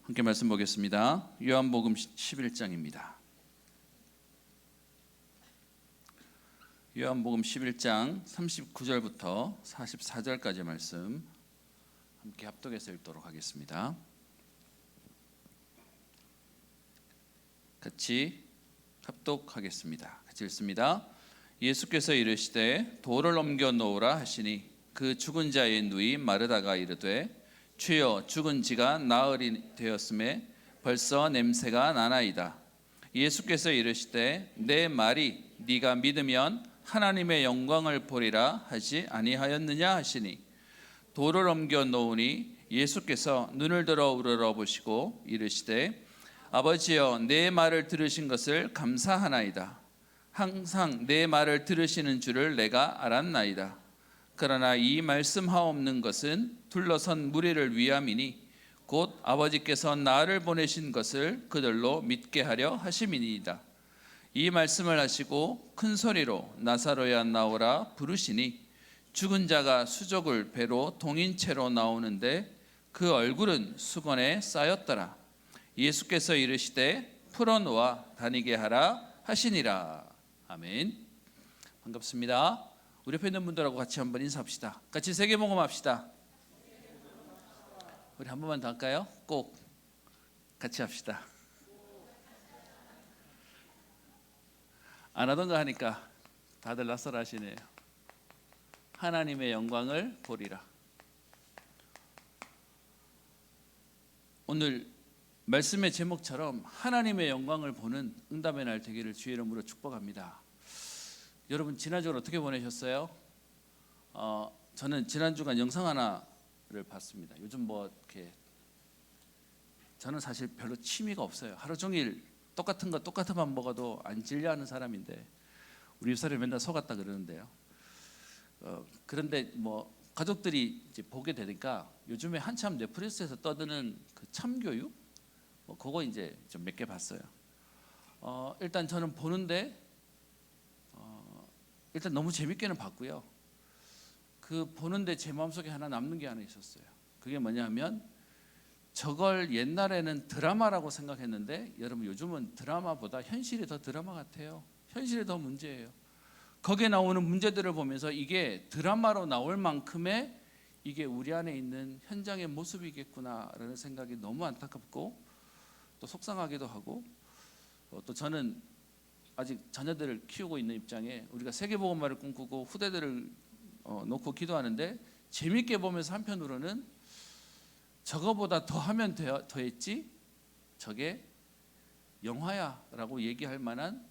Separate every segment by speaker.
Speaker 1: 함께 말씀 보겠습니다. 요한복음 11장입니다. 요한복음 11장 39절부터 44절까지 말씀 함께 합독해서 읽도록 하겠습니다. 같이 합독하겠습니다. 같이 읽습니다. 예수께서 이르시되 돌을 옮겨 놓으라 하시니 그 죽은 자의 누이 마르다가 이르되 주여 죽은 지가 나흘이 되었음에 벌써 냄새가 나나이다. 예수께서 이르시되 내 말이 네가 믿으면 하나님의 영광을 보리라 하지 아니하였느냐 하시니 돌을 옮겨 놓으니 예수께서 눈을 들어 우러러보시고 이르시되 아버지여 내 말을 들으신 것을 감사하나이다. 항상 내 말을 들으시는 줄을 내가 알았나이다. 그러나 이 말씀하옵는 것은 둘러선 무리를 위함이니 곧 아버지께서 나를 보내신 것을 그들로 믿게 하려 하심이니이다. 이 말씀을 하시고 큰 소리로 나사로야 나오라 부르시니 죽은 자가 수족을 배로 동인 채로 나오는데 그 얼굴은 수건에 쌓였더라. 예수께서 이르시되 풀어놓아 다니게 하라 하시니라. 아멘. 반갑습니다. 우리 옆에 있는 분들하고 같이 한번 인사합시다. 같이 세계복음합시다. 우리 한 번만 더 할까요? 꼭 같이 합시다. 안 하던 거 하니까 다들 낯설어 하시네요. 하나님의 영광을 보리라. 오늘 말씀의 제목처럼 하나님의 영광을 보는 응답의 날 되기를 주의 이름으로 축복합니다. 여러분 지난주를 어떻게 보내셨어요? 저는 지난주간 영상 하나를 봤습니다. 요즘 뭐 이렇게 저는 사실 별로 취미가 없어요. 하루 종일 똑같은 밥 먹어도 안 질려하는 사람인데 우리 집사람이 맨날 속았다 그러는데요. 그런데 뭐 가족들이 이제 보게 되니까 요즘에 한참 넷플릭스에서 떠드는 그 참교육 뭐 그거 이제 좀 몇 개 봤어요. 일단 저는 보는데 일단 너무 재밌게는 봤고요. 그 보는데 제 마음속에 하나 남는 게 하나 있었어요. 그게 뭐냐면 저걸 옛날에는 드라마라고 생각했는데 여러분 요즘은 드라마보다 현실이 더 드라마 같아요. 현실이 더 문제예요. 거기에 나오는 문제들을 보면서 이게 드라마로 나올 만큼의 이게 우리 안에 있는 현장의 모습이겠구나라는 생각이 너무 안타깝고 또 속상하기도 하고 또 저는 아직 자녀들을 키우고 있는 입장에 우리가 세계복음화를 꿈꾸고 후대들을 놓고 기도하는데 재밌게 보면서 한편으로는 저거보다 더 하면 더했지 저게 영화야 라고 얘기할 만한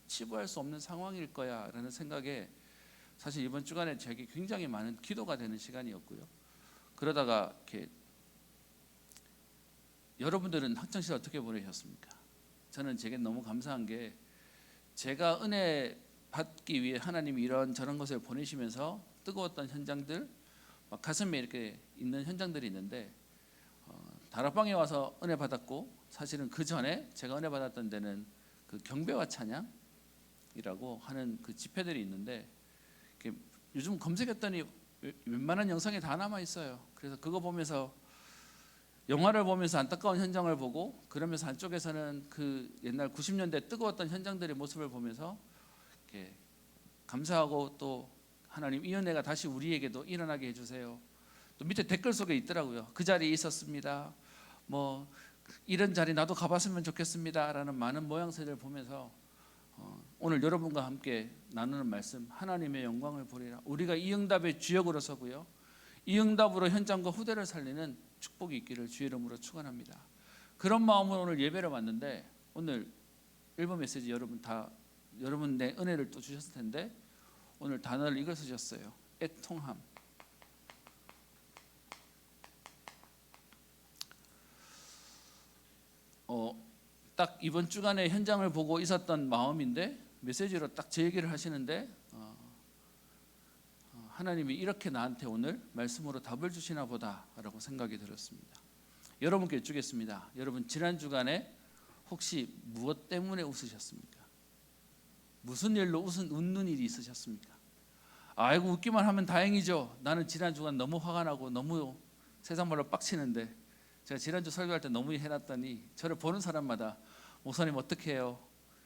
Speaker 1: 치부할 수 없는 상황일 거야 라는 생각에 사실 이번 주간에 제게 굉장히 많은 기도가 되는 시간이었고요. 그러다가 이렇게 여러분들은 학창시절 어떻게 보내셨습니까? 저는 제게 너무 감사한 게 제가 은혜 받기 위해 하나님이 이런 저런 것을 보내시면서 뜨거웠던 현장들 막 가슴에 이렇게 있는 현장들이 있는데 다락방에 와서 은혜 받았고 사실은 그 전에 제가 은혜 받았던 데는 그 경배와 찬양이라고 하는 그 집회들이 있는데 요즘 검색했더니 웬만한 영상이 다 남아 있어요. 그래서 그거 보면서 영화를 보면서 안타까운 현장을 보고 그러면서 한쪽에서는 그 옛날 90년대 뜨거웠던 현장들의 모습을 보면서 이렇게 감사하고 또 하나님 이 은혜가 다시 우리에게도 일어나게 해주세요. 또 밑에 댓글 속에 있더라고요. 그 자리에 있었습니다. 뭐 이런 자리 나도 가봤으면 좋겠습니다 라는 많은 모양새를 보면서 오늘 여러분과 함께 나누는 말씀 하나님의 영광을 보리라. 우리가 이 응답의 주역으로 서고요. 이 응답으로 현장과 후대를 살리는 축복이 있기를 주의 이름으로 축원합니다. 그런 마음으로 오늘 예배를 왔는데 오늘 1번 메시지 여러분 내 은혜를 또 주셨을 텐데 오늘 단어를 이걸 쓰셨어요. 애통함. 딱 이번 주간에 현장을 보고 있었던 마음인데 메시지로 딱 제 얘기를 하시는데 하나님이 이렇게 나한테 오늘 말씀으로 답을 주시나 보다라고 생각이 들었습니다. 여러분께 여쭙겠습니다. 여러분 지난 주간에 혹시 무엇 때문에 웃으셨습니까? 무슨 일로 웃는 일이 있으셨습니까? 아이고 웃기만 하면 다행이죠. 나는 지난 주간 너무 화가 나고 너무 세상 말로 빡치는데 제가 지난주 설교할 때 너무 해놨더니 저를 보는 사람마다 목사님 어떻게 해요?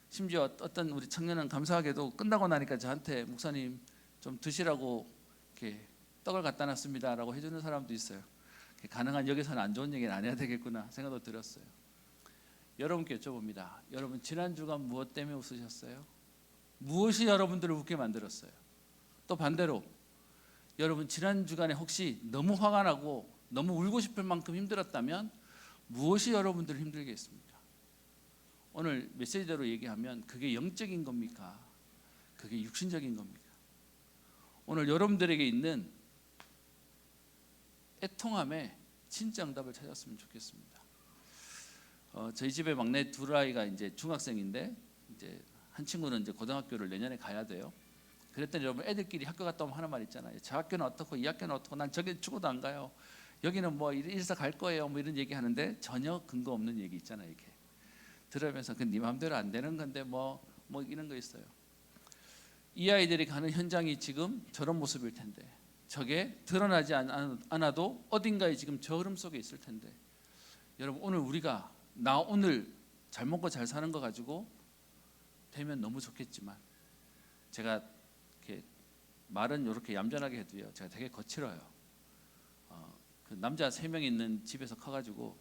Speaker 1: 심지어 어떤 우리 청년은 감사하게도 끝나고 나니까 저한테 목사님 좀 드시라고 이렇게 떡을 갖다 놨습니다라고 해주는 사람도 있어요. 가능한 여기서는 안 좋은 얘기는 안 해야 되겠구나 생각도 들었어요. 여러분께 여쭤봅니다. 여러분 지난 주간 무엇 때문에 웃으셨어요? 무엇이 여러분들을 웃게 만들었어요? 또 반대로 여러분 지난 주간에 혹시 너무 화가 나고 너무 울고 싶을 만큼 힘들었다면 무엇이 여러분들을 힘들게 했습니까? 오늘 메시지대로 얘기하면 그게 영적인 겁니까? 그게 육신적인 겁니까? 오늘 여러분들에게 있는 애통함에 진짜 응답을 찾았으면 좋겠습니다. 저희 집에 막내 둘 아이가 이제 중학생인데 이제 한 친구는 이제 고등학교를 내년에 가야 돼요. 그랬더니 여러분 애들끼리 학교 갔다 오면 하는 말 있잖아요. 저 학교는 어떻고 이 학교는 어떻고 난 저기 죽어도 안 가요. 여기는 뭐 이래서 갈 거예요. 뭐 이런 얘기 하는데 전혀 근거 없는 얘기 있잖아요. 이게 들으면서 그 네 마음대로 안 되는 건데 뭐 이런 거 있어요. 이 아이들이 가는 현장이 지금 저런 모습일 텐데 저게 드러나지 않아도 어딘가에 지금 저 흐름 속에 있을 텐데 여러분 오늘 우리가 나 오늘 잘 먹고 잘 사는 거 가지고 되면 너무 좋겠지만 제가 이렇게 말은 이렇게 얌전하게 해도요 제가 되게 거칠어요. 그 남자 3명 있는 집에서 커가지고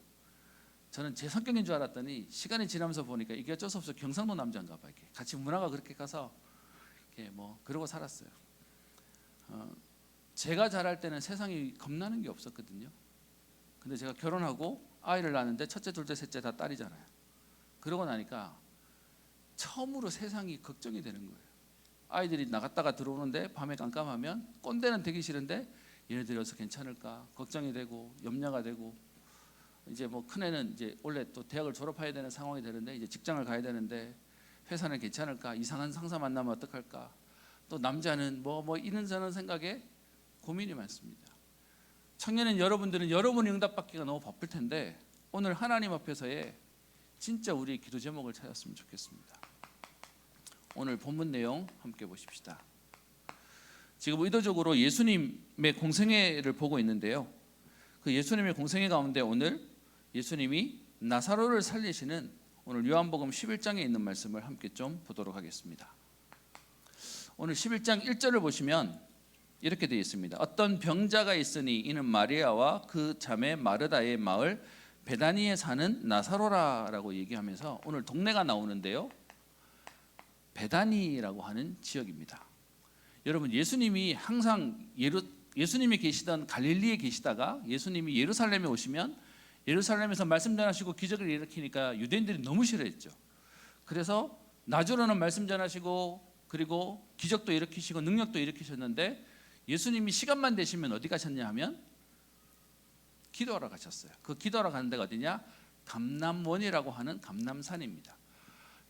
Speaker 1: 저는 제 성격인 줄 알았더니 시간이 지나면서 보니까 이게 어쩔 수 없어 경상도 남자인가 봐. 이렇게 같이 문화가 그렇게 가서 이렇게 뭐 그러고 살았어요. 제가 자랄 때는 세상이 겁나는 게 없었거든요. 근데 제가 결혼하고 아이를 낳았는데 첫째, 둘째, 셋째 다 딸이잖아요. 그러고 나니까 처음으로 세상이 걱정이 되는 거예요. 아이들이 나갔다가 들어오는데 밤에 깜깜하면 꼰대는 되기 싫은데 얘네들이 어서 괜찮을까 걱정이 되고 염려가 되고 이제 뭐 큰애는 이제 원래 또 대학을 졸업해야 되는 상황이 되는데 이제 직장을 가야 되는데 회사는 괜찮을까 이상한 상사 만나면 어떡할까 또 남자는 뭐 이런저런 생각에 고민이 많습니다. 청년인 여러분들은 여러분이 응답받기가 너무 바쁠 텐데 오늘 하나님 앞에서의 진짜 우리의 기도 제목을 찾았으면 좋겠습니다. 오늘 본문 내용 함께 보십시다. 지금 의도적으로 예수님의 공생애를 보고 있는데요. 그 예수님의 공생애 가운데 오늘 예수님이 나사로를 살리시는 오늘 요한복음 11장에 있는 말씀을 함께 좀 보도록 하겠습니다. 오늘 11장 1절을 보시면 이렇게 되어 있습니다. 어떤 병자가 있으니 이는 마리아와 그 자매 마르다의 마을 베다니에 사는 나사로라라고 얘기하면서 오늘 동네가 나오는데요. 베다니라고 하는 지역입니다. 여러분 예수님이 항상 예수님이 계시던 갈릴리에 계시다가 예수님이 예루살렘에 오시면 예루살렘에서 말씀 전하시고 기적을 일으키니까 유대인들이 너무 싫어했죠. 그래서 나주로는 말씀 전하시고 그리고 기적도 일으키시고 능력도 일으키셨는데 예수님이 시간만 되시면 어디 가셨냐 하면 기도하러 가셨어요. 그 기도하러 가는 데가 어디냐? 감람원이라고 하는 감람산입니다.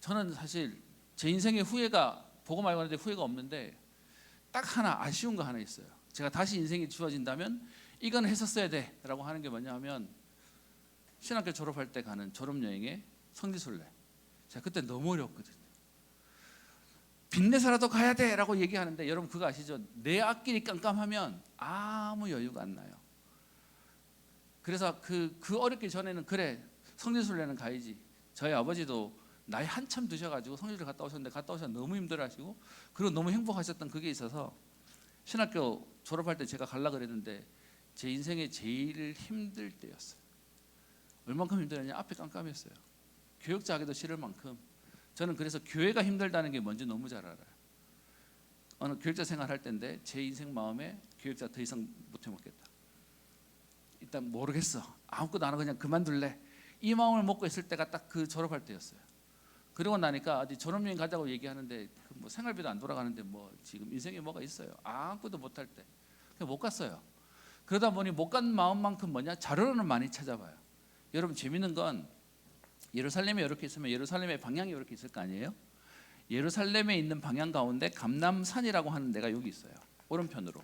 Speaker 1: 저는 사실 제 인생에 후회가 보고 말고 하는데 후회가 없는데 딱 하나 아쉬운 거 하나 있어요. 제가 다시 인생이 주어진다면 이건 했었어야 돼 라고 하는 게 뭐냐 하면 신학교 졸업할 때 가는 졸업여행의 성지순례. 제가 그때 너무 어려웠거든요. 빚내서라도 가야 돼 라고 얘기하는데 여러분 그거 아시죠? 내 앞길이 깜깜하면 아무 여유가 안 나요. 그래서 그 어렵기 전에는 그래 성지순례는 가야지. 저희 아버지도 나이 한참 드셔가지고 성지순례 갔다 오셨는데 갔다 오셔서 너무 힘들어하시고 그리고 너무 행복하셨던 그게 있어서 신학교 졸업할 때 제가 가려고 그랬는데 제 인생에 제일 힘들 때였어요. 얼만큼 힘들었냐? 앞이 깜깜했어요. 교역자 하기도 싫을 만큼. 저는 그래서 교회가 힘들다는 게 뭔지 너무 잘 알아요. 어느 교역자 생활할 때인데 제 인생 마음에 교역자 더 이상 못 해먹겠다. 일단 모르겠어. 아무것도 안 하고 그냥 그만둘래. 이 마음을 먹고 있을 때가 딱 그 졸업할 때였어요. 그러고 나니까 어디 졸업여행 가자고 얘기하는데 뭐 생활비도 안 돌아가는데 뭐 지금 인생에 뭐가 있어요. 아무것도 못할 때 그냥 못 갔어요. 그러다 보니 못 간 마음만큼 뭐냐? 자료는 많이 찾아봐요. 여러분 재밌는 건 예루살렘에 이렇게 있으면 예루살렘의 방향이 이렇게 있을 거 아니에요? 예루살렘에 있는 방향 가운데 감람산이라고 하는 데가 여기 있어요. 오른편으로.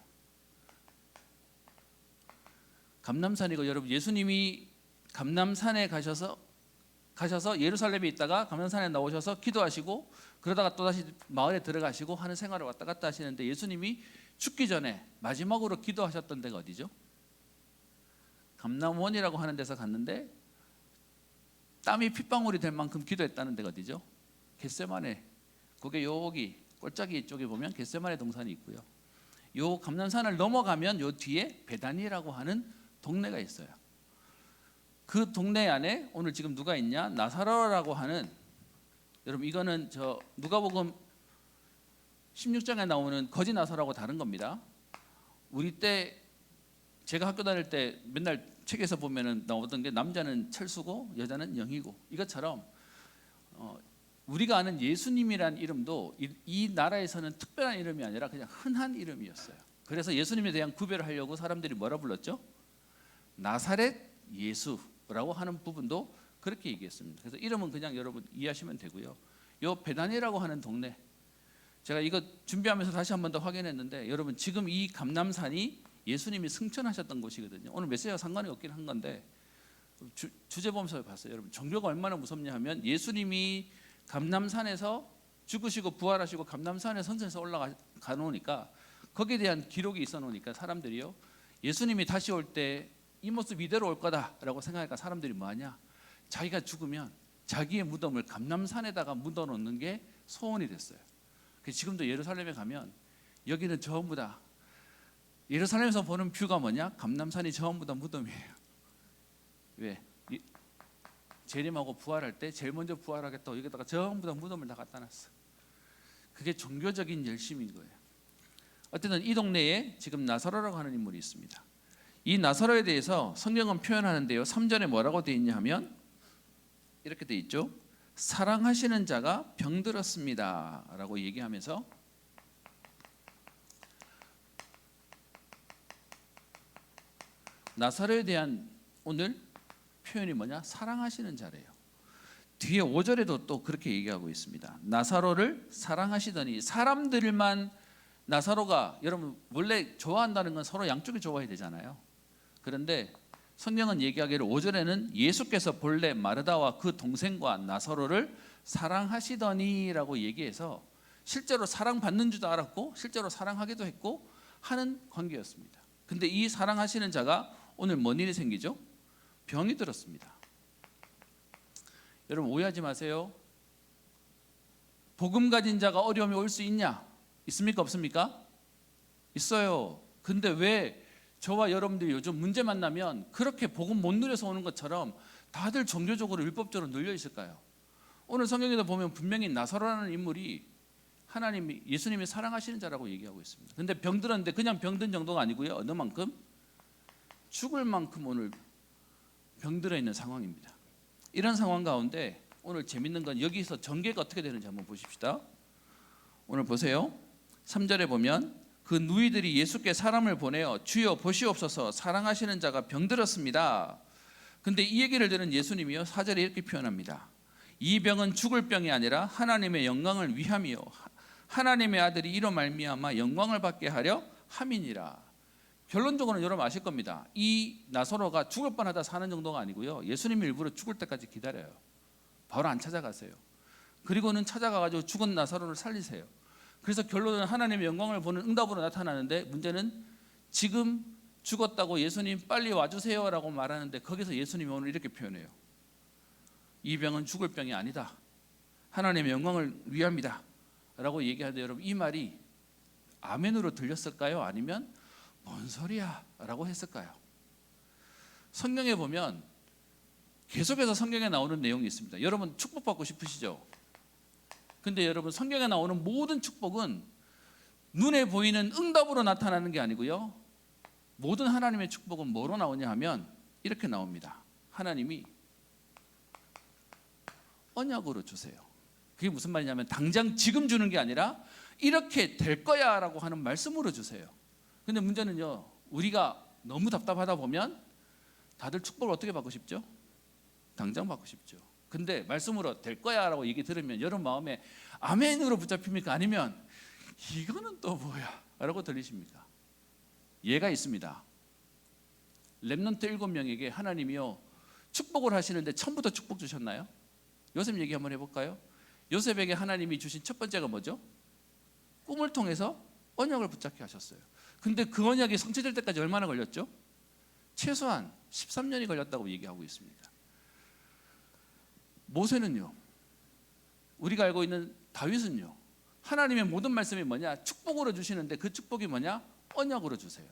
Speaker 1: 감람산이고 여러분 예수님이 감람산에 가셔서 예루살렘에 있다가 감람산에 나오셔서 기도하시고 그러다가 또다시 마을에 들어가시고 하는 생활을 왔다 갔다 하시는데 예수님이 죽기 전에 마지막으로 기도하셨던 데가 어디죠? 감람원이라고 하는 데서 갔는데 땀이 핏방울이 될 만큼 기도했다는 데가 어디죠? 겟세마네. 그게 여기 골짜기 쪽에 보면 겟세마네 동산이 있고요. 요 감람산을 넘어가면 요 뒤에 베다니라고 하는 동네가 있어요. 그 동네 안에 오늘 지금 누가 있냐? 나사로라고 하는, 여러분 이거는 저 누가복음 16장에 나오는 거지 나사로하고 다른 겁니다. 우리 때 제가 학교 다닐 때 맨날 책에서 보면은 나오던 게 남자는 철수고 여자는 영이고, 이것처럼 우리가 아는 예수님이란 이름도 이 나라에서는 특별한 이름이 아니라 그냥 흔한 이름이었어요. 그래서 예수님에 대한 구별을 하려고 사람들이 뭐라 불렀죠? 나사렛 예수라고 하는 부분도 그렇게 얘기했습니다. 그래서 이름은 그냥 여러분 이해하시면 되고요. 요 베다니라고 하는 동네, 제가 이거 준비하면서 다시 한 번 더 확인했는데, 여러분 지금 이 감람산이 예수님이 승천하셨던 곳이거든요. 오늘 메시지와 상관이 없긴 한 건데 주제 보면서 봤어요. 여러분 종교가 얼마나 무섭냐 하면, 예수님이 감람산에서 죽으시고 부활하시고 감람산에 선천해서 올라가 놓으니까 거기에 대한 기록이 있어 놓으니까 사람들이요, 예수님이 다시 올 때 이 모습 이대로 올 거다라고 생각하니까 사람들이 뭐하냐, 자기가 죽으면 자기의 무덤을 감람산에다가 묻어 놓는 게 소원이 됐어요. 지금도 예루살렘에 가면 여기는 전부 다, 예루살렘에서 보는 뷰가 뭐냐, 감람산이 전부 다 무덤이에요. 왜? 재림하고 부활할 때 제일 먼저 부활하겠다고 여기다가 전부 다 무덤을 다 갖다 놨어. 그게 종교적인 열심인 거예요. 어쨌든 이 동네에 지금 나사로라고 하는 인물이 있습니다. 이 나사로에 대해서 성경은 표현하는데요, 3절에 뭐라고 되어 있냐 하면 이렇게 되어 있죠. 사랑하시는 자가 병들었습니다 라고 얘기하면서 나사로에 대한 오늘 표현이 뭐냐, 사랑하시는 자래요. 뒤에 5절에도 또 그렇게 얘기하고 있습니다. 나사로를 사랑하시더니, 사람들만 나사로가, 여러분 원래 좋아한다는 건 서로 양쪽이 좋아해야 되잖아요. 그런데 성경은 얘기하기를 5절에는 예수께서 본래 마르다와 그 동생과 나사로를 사랑하시더니라고 얘기해서 실제로 사랑받는 줄도 알았고 실제로 사랑하기도 했고 하는 관계였습니다. 근데 이 사랑하시는 자가 오늘 뭔 일이 생기죠? 병이 들었습니다. 여러분 오해하지 마세요. 복음 가진 자가 어려움이 올 수 있냐? 있습니까? 없습니까? 있어요. 근데 왜 저와 여러분들이 요즘 문제 만나면 그렇게 복음 못 누려서 오는 것처럼 다들 종교적으로 율법적으로 눌려 있을까요? 오늘 성경에도 보면 분명히 나사로라는 인물이 하나님이, 예수님이 사랑하시는 자라고 얘기하고 있습니다. 근데 병들었는데 그냥 병든 정도가 아니고요, 어느 만큼? 죽을 만큼 오늘 병들어 있는 상황입니다. 이런 상황 가운데 오늘 재밌는 건 여기서 전개가 어떻게 되는지 한번 보십시다. 오늘 보세요. 3절에 보면 그 누이들이 예수께 사람을 보내어 주여 보시옵소서, 사랑하시는 자가 병들었습니다. 근데 이 얘기를 들은 예수님이요, 4절에 이렇게 표현합니다. 이 병은 죽을 병이 아니라 하나님의 영광을 위함이요 하나님의 아들이 이로 말미암아 영광을 받게 하려 함이니라. 결론적으로는 여러분 아실 겁니다. 이 나사로가 죽을 뻔하다 사는 정도가 아니고요, 예수님이 일부러 죽을 때까지 기다려요. 바로 안 찾아가세요. 그리고는 찾아가가지고 죽은 나사로를 살리세요. 그래서 결론은 하나님의 영광을 보는 응답으로 나타나는데, 문제는 지금 죽었다고 예수님 빨리 와주세요 라고 말하는데, 거기서 예수님이 오늘 이렇게 표현해요. 이 병은 죽을 병이 아니다, 하나님의 영광을 위함이다 라고 얘기하는데, 여러분 이 말이 아멘으로 들렸을까요? 아니면 뭔 소리야 라고 했을까요? 성경에 보면 계속해서 성경에 나오는 내용이 있습니다. 여러분 축복받고 싶으시죠? 근데 여러분 성경에 나오는 모든 축복은 눈에 보이는 응답으로 나타나는 게 아니고요, 모든 하나님의 축복은 뭐로 나오냐 하면 이렇게 나옵니다. 하나님이 언약으로 주세요. 그게 무슨 말이냐면 당장 지금 주는 게 아니라 이렇게 될 거야 라고 하는 말씀으로 주세요. 근데 문제는요, 우리가 너무 답답하다 보면 다들 축복을 어떻게 받고 싶죠? 당장 받고 싶죠. 근데 말씀으로 될 거야 라고 얘기 들으면 여러분 마음에 아멘으로 붙잡힙니까? 아니면 이거는 또 뭐야 라고 들리십니까? 예가 있습니다. 렘넌트 7명에게 하나님이요 축복을 하시는데 처음부터 축복 주셨나요? 요셉 얘기 한번 해볼까요? 요셉에게 하나님이 주신 첫 번째가 뭐죠? 꿈을 통해서 언약을 붙잡게 하셨어요. 근데 그 언약이 성취될 때까지 얼마나 걸렸죠? 최소한 13년이 걸렸다고 얘기하고 있습니다. 모세는요, 우리가 알고 있는 다윗은요, 하나님의 모든 말씀이 뭐냐? 축복으로 주시는데 그 축복이 뭐냐? 언약으로 주세요.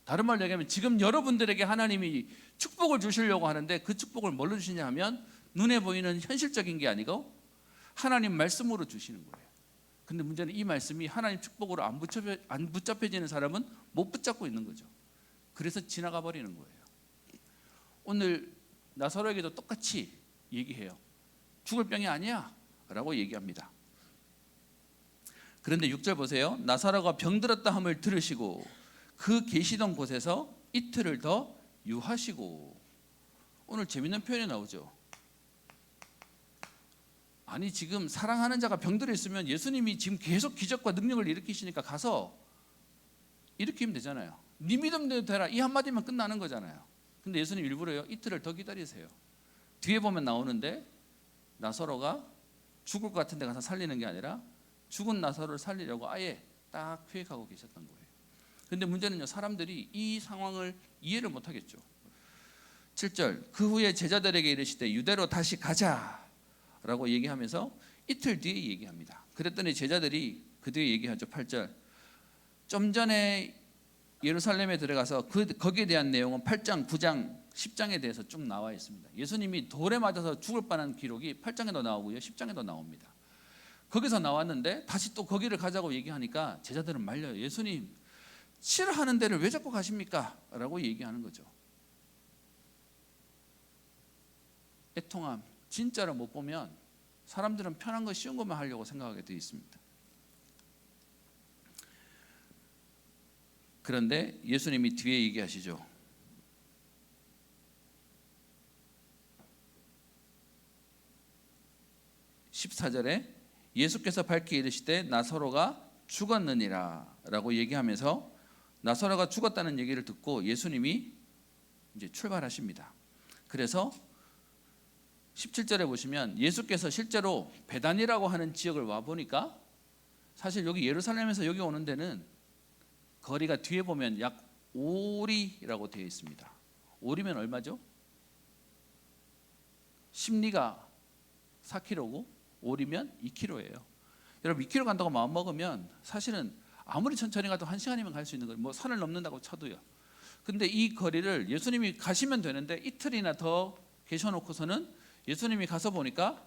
Speaker 1: 다른 말로 얘기하면 지금 여러분들에게 하나님이 축복을 주시려고 하는데 그 축복을 뭘로 주시냐 하면 눈에 보이는 현실적인 게 아니고 하나님 말씀으로 주시는 거예요. 근데 문제는 이 말씀이 하나님 축복으로 안 붙잡혀지는 사람은 못 붙잡고 있는 거죠. 그래서 지나가 버리는 거예요. 오늘 나사로에게도 똑같이 얘기해요. 죽을 병이 아니야 라고 얘기합니다. 그런데 6절 보세요. 나사로가 병들었다 함을 들으시고 그 계시던 곳에서 이틀을 더 유하시고. 오늘 재밌는 표현이 나오죠. 아니 지금 사랑하는 자가 병들어 있으면 예수님이 지금 계속 기적과 능력을 일으키시니까 가서 일으키면 되잖아요. 네 믿음대로 되라 이 한마디면 끝나는 거잖아요. 근데 예수님 일부러요, 이틀을 더 기다리세요. 뒤에 보면 나오는데 나사로가 죽을 것 같은데 가서 살리는 게 아니라 죽은 나사로를 살리려고 아예 딱 계획하고 계셨던 거예요. 근데 문제는요, 사람들이 이 상황을 이해를 못 하겠죠. 7절, 그 후에 제자들에게 이르시되 유대로 다시 가자 라고 얘기하면서 이틀 뒤에 얘기합니다. 그랬더니 제자들이 그 뒤에 얘기하죠. 8절, 좀 전에 예루살렘에 들어가서 거기에 대한 내용은 8장, 9장, 10장에 대해서 쭉 나와 있습니다. 예수님이 돌에 맞아서 죽을 뻔한 기록이 8장에도 나오고요, 10장에도 나옵니다. 거기서 나왔는데 다시 또 거기를 가자고 얘기하니까 제자들은 말려요. 예수님, 싫어하는 데를 왜 자꾸 가십니까? 라고 얘기하는 거죠. 애통함, 진짜로 못 보면 사람들은 편한 거 쉬운 것만 하려고 생각하게 되어 있습니다. 그런데 예수님이 뒤에 얘기하시죠. 14절에 예수께서 밝히 이르시되 나사로가 죽었느니라 라고 얘기하면서 나사로가 죽었다는 얘기를 듣고 예수님이 이제 출발하십니다. 그래서 17절에 보시면 예수께서 실제로 베단이라고 하는 지역을 와 보니까 사실 여기 예루살렘에서 여기 오는 데는 거리가 뒤에 보면 약 5리라고 되어 있습니다. 5리면 얼마죠? 심리가 4km고 5리면 2km예요. 여러분 2km 간다고 마음 먹으면 사실은 아무리 천천히 가도 1시간이면 갈 수 있는 거예요. 뭐 산을 넘는다고 쳐도요. 근데 이 거리를 예수님이 가시면 되는데 이틀이나 더 계셔놓고서는 예수님이 가서 보니까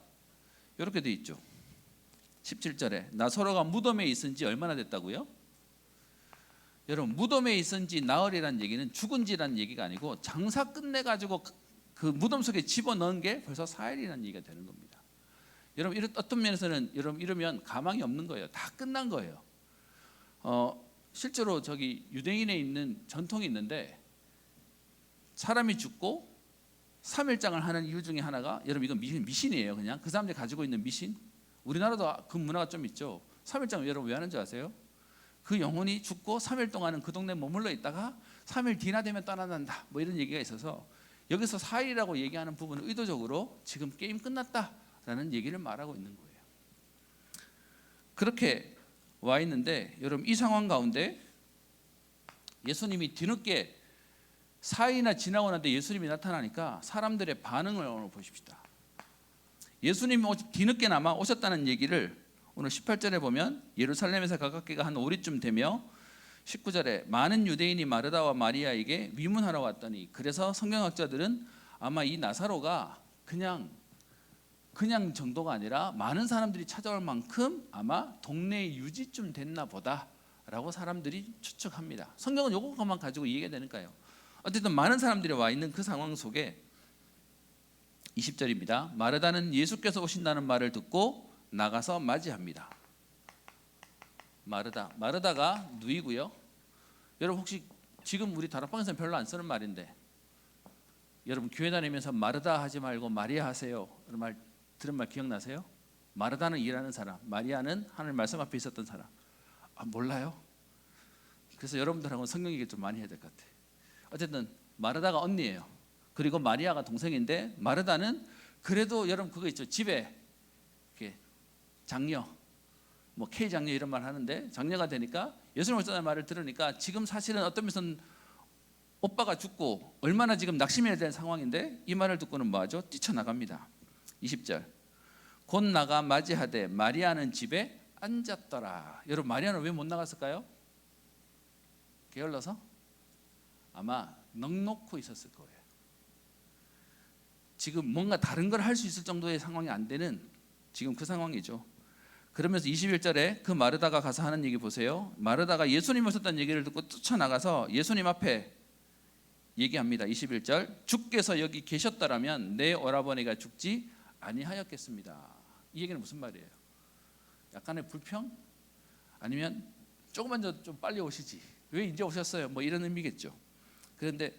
Speaker 1: 이렇게 돼 있죠. 17절에 나사로가 무덤에 있은 지 얼마나 됐다고요? 여러분 무덤에 있은 지 나흘이라는 얘기는 죽은 지라는 얘기가 아니고 장사 끝내가지고 그 무덤 속에 집어넣은 게 벌써 4일이라는 얘기가 되는 겁니다. 여러분 어떤 면에서는 여러분 이러면 가망이 없는 거예요. 다 끝난 거예요. 실제로 저기 유대인에 있는 전통이 있는데 사람이 죽고 3일장을 하는 이유 중에 하나가 여러분 이건 미신이에요. 그냥 그 사람들이 가지고 있는 미신. 우리나라도 그 문화가 좀 있죠. 3일장 여러분 왜 하는지 아세요? 그 영혼이 죽고 3일 동안은 그 동네에 머물러 있다가 3일 뒤나 되면 떠나난다 뭐 이런 얘기가 있어서 여기서 4일이라고 얘기하는 부분은 의도적으로 지금 게임 끝났다라는 얘기를 말하고 있는 거예요. 그렇게 와 있는데 여러분 이 상황 가운데 예수님이 뒤늦게 4일이나 지나고 나는데 예수님이 나타나니까 사람들의 반응을 오늘 보십시다. 예수님이 뒤늦게나마 오셨다는 얘기를 오늘 18절에 보면 예루살렘에서 가깝게가 한 5리쯤 되며 19절에 많은 유대인이 마르다와 마리아에게 위문하러 왔더니 그래서 성경학자들은 아마 이 나사로가 그냥 정도가 아니라 많은 사람들이 찾아올 만큼 아마 동네의 유지쯤 됐나 보다라고 사람들이 추측합니다. 성경은 이것만 가지고 이해가 되니까요. 어쨌든 많은 사람들이 와 있는 그 상황 속에 20절입니다. 마르다는 예수께서 오신다는 말을 듣고 나가서 맞이합니다. 마르다가 누이고요. 여러분 혹시 지금 우리 다락방에서는 별로 안 쓰는 말인데 여러분 교회 다니면서 마르다 하지 말고 마리아 하세요. 그런 말 들은 말 기억나세요? 마르다는 일하는 사람, 마리아는 하나님 말씀 앞에 있었던 사람. 몰라요? 그래서 여러분들하고는 성경 얘기 좀 많이 해야 될 것 같아요. 어쨌든 마르다가 언니예요. 그리고 마리아가 동생인데 마르다는 그래도 여러분 그거 있죠. 집에 이렇게 장녀, 뭐 K 장녀 이런 말 하는데 장녀가 되니까 예수님 오셨다는 말을 들으니까 지금 사실은 어떤 면에서는 오빠가 죽고 얼마나 지금 낙심해야 되는 상황인데 이 말을 듣고는 뭐하죠? 뛰쳐나갑니다. 20절 곧 나가 맞이하되 마리아는 집에 앉았더라. 여러분 마리아는 왜 못 나갔을까요? 게을러서? 아마 넋놓고 있었을 거예요. 지금 뭔가 다른 걸 할 수 있을 정도의 상황이 안 되는 지금 그 상황이죠. 그러면서 21절에 그 마르다가 가서 하는 얘기 보세요. 마르다가 예수님 오셨다는 얘기를 듣고 뛰쳐나가서 예수님 앞에 얘기합니다. 21절 주께서 여기 계셨더라면 내 오라버니가 죽지 아니하였겠습니다. 이 얘기는 무슨 말이에요? 약간의 불평? 아니면 조금만 좀 빨리 오시지 왜 이제 오셨어요? 뭐 이런 의미겠죠. 그런데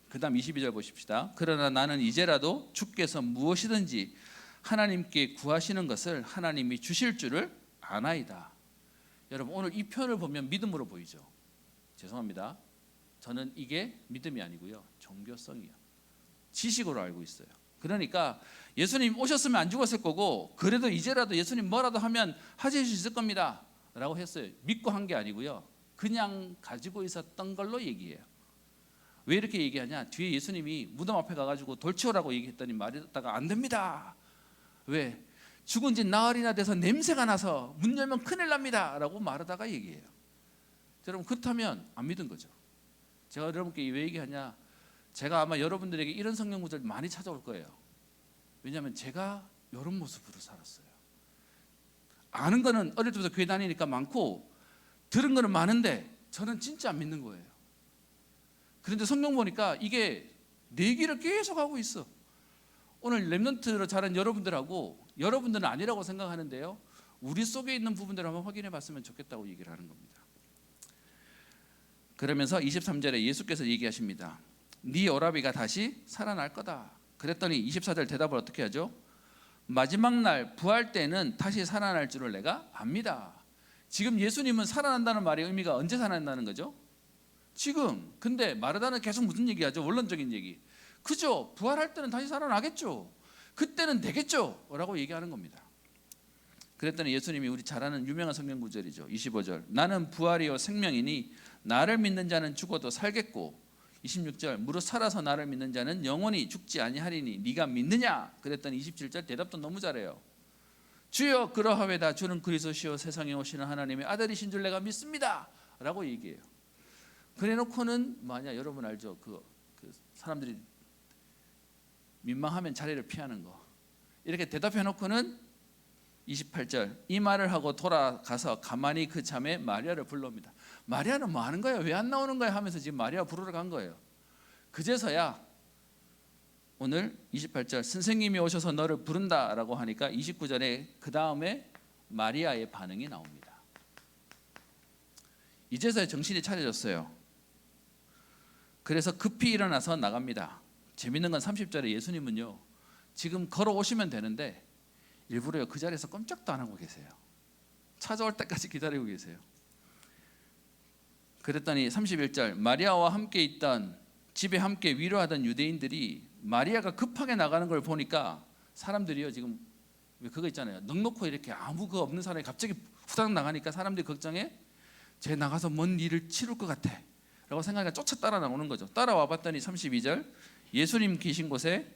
Speaker 1: 그 다음 22절 보십시다. 그러나 나는 이제라도 주께서 무엇이든지 하나님께 구하시는 것을 하나님이 주실 줄을 아나이다. 여러분 오늘 이 표현을 보면 믿음으로 보이죠. 죄송합니다. 저는 이게 믿음이 아니고요, 종교성이요, 지식으로 알고 있어요. 그러니까 예수님 오셨으면 안 죽었을 거고 그래도 이제라도 예수님 뭐라도 하면 하실 수 있을 겁니다 라고 했어요. 믿고 한 게 아니고요, 그냥 가지고 있었던 걸로 얘기해요. 왜 이렇게 얘기하냐? 뒤에 예수님이 무덤 앞에 가가지고 돌 치우라고 얘기했더니 말했다가 안 됩니다. 왜? 죽은 지 나흘이나 돼서 냄새가 나서 문 열면 큰일 납니다 라고 말하다가 얘기해요. 여러분 그렇다면 안 믿은 거죠. 제가 여러분께 왜 얘기하냐? 제가 아마 여러분들에게 이런 성경 구절 많이 찾아올 거예요. 왜냐하면 제가 이런 모습으로 살았어요. 아는 거는 어릴 때부터 교회 다니니까 많고 들은 거는 많은데 저는 진짜 안 믿는 거예요. 그런데 성경 보니까 이게 내 길을 계속 하고 있어. 오늘 렘넌트로 자란 여러분들하고 여러분들은 아니라고 생각하는데요, 우리 속에 있는 부분들을 한번 확인해 봤으면 좋겠다고 얘기를 하는 겁니다. 그러면서 23절에 예수께서 얘기하십니다. 네 오라비가 다시 살아날 거다. 그랬더니 24절 대답을 어떻게 하죠? 마지막 날 부활 때는 다시 살아날 줄을 내가 압니다. 지금 예수님은 살아난다는 말의 의미가 언제 살아난다는 거죠? 지금. 근데 마르다는 계속 무슨 얘기하죠? 원론적인 얘기. 그죠? 부활할 때는 다시 살아나겠죠. 그때는 되겠죠 라고 얘기하는 겁니다. 그랬더니 예수님이 우리 잘 아는 유명한 성경 구절이죠. 25절 나는 부활이요 생명이니 나를 믿는 자는 죽어도 살겠고, 26절 무릇 살아서 나를 믿는 자는 영원히 죽지 아니하리니 네가 믿느냐? 그랬더니 27절 대답도 너무 잘해요. 주여 그러하외다. 주는 그리스도시요 세상에 오시는 하나님의 아들이신 줄 내가 믿습니다 라고 얘기해요. 그래놓고는 뭐냐, 여러분 알죠? 그 사람들이 민망하면 자리를 피하는 거. 이렇게 대답해놓고는 28절 이 말을 하고 돌아가서 가만히 그 참에 마리아를 불러옵니다. 마리아는 뭐 하는 거야? 왜 안 나오는 거야? 하면서 지금 마리아 부르러 간 거예요. 그제서야 오늘 28절 선생님이 오셔서 너를 부른다 라고 하니까 29절에 그 다음에 마리아의 반응이 나옵니다. 이제서야 정신이 차려졌어요. 그래서 급히 일어나서 나갑니다. 재밌는 건 30절에 예수님은요, 지금 걸어오시면 되는데 일부러 그 자리에서 꼼짝도 안 하고 계세요. 찾아올 때까지 기다리고 계세요. 그랬더니 31절 마리아와 함께 있던 집에 함께 위로하던 유대인들이 마리아가 급하게 나가는 걸 보니까 사람들이요, 지금 그거 있잖아요, 넉넉히 이렇게 아무 거 없는 사람이 갑자기 후다닥 나가니까 사람들이 걱정해. 쟤 나가서 뭔 일을 치를 것 같아 라고 생각하니까 쫓아 따라 나오는 거죠. 따라와 봤더니 32절 예수님 계신 곳에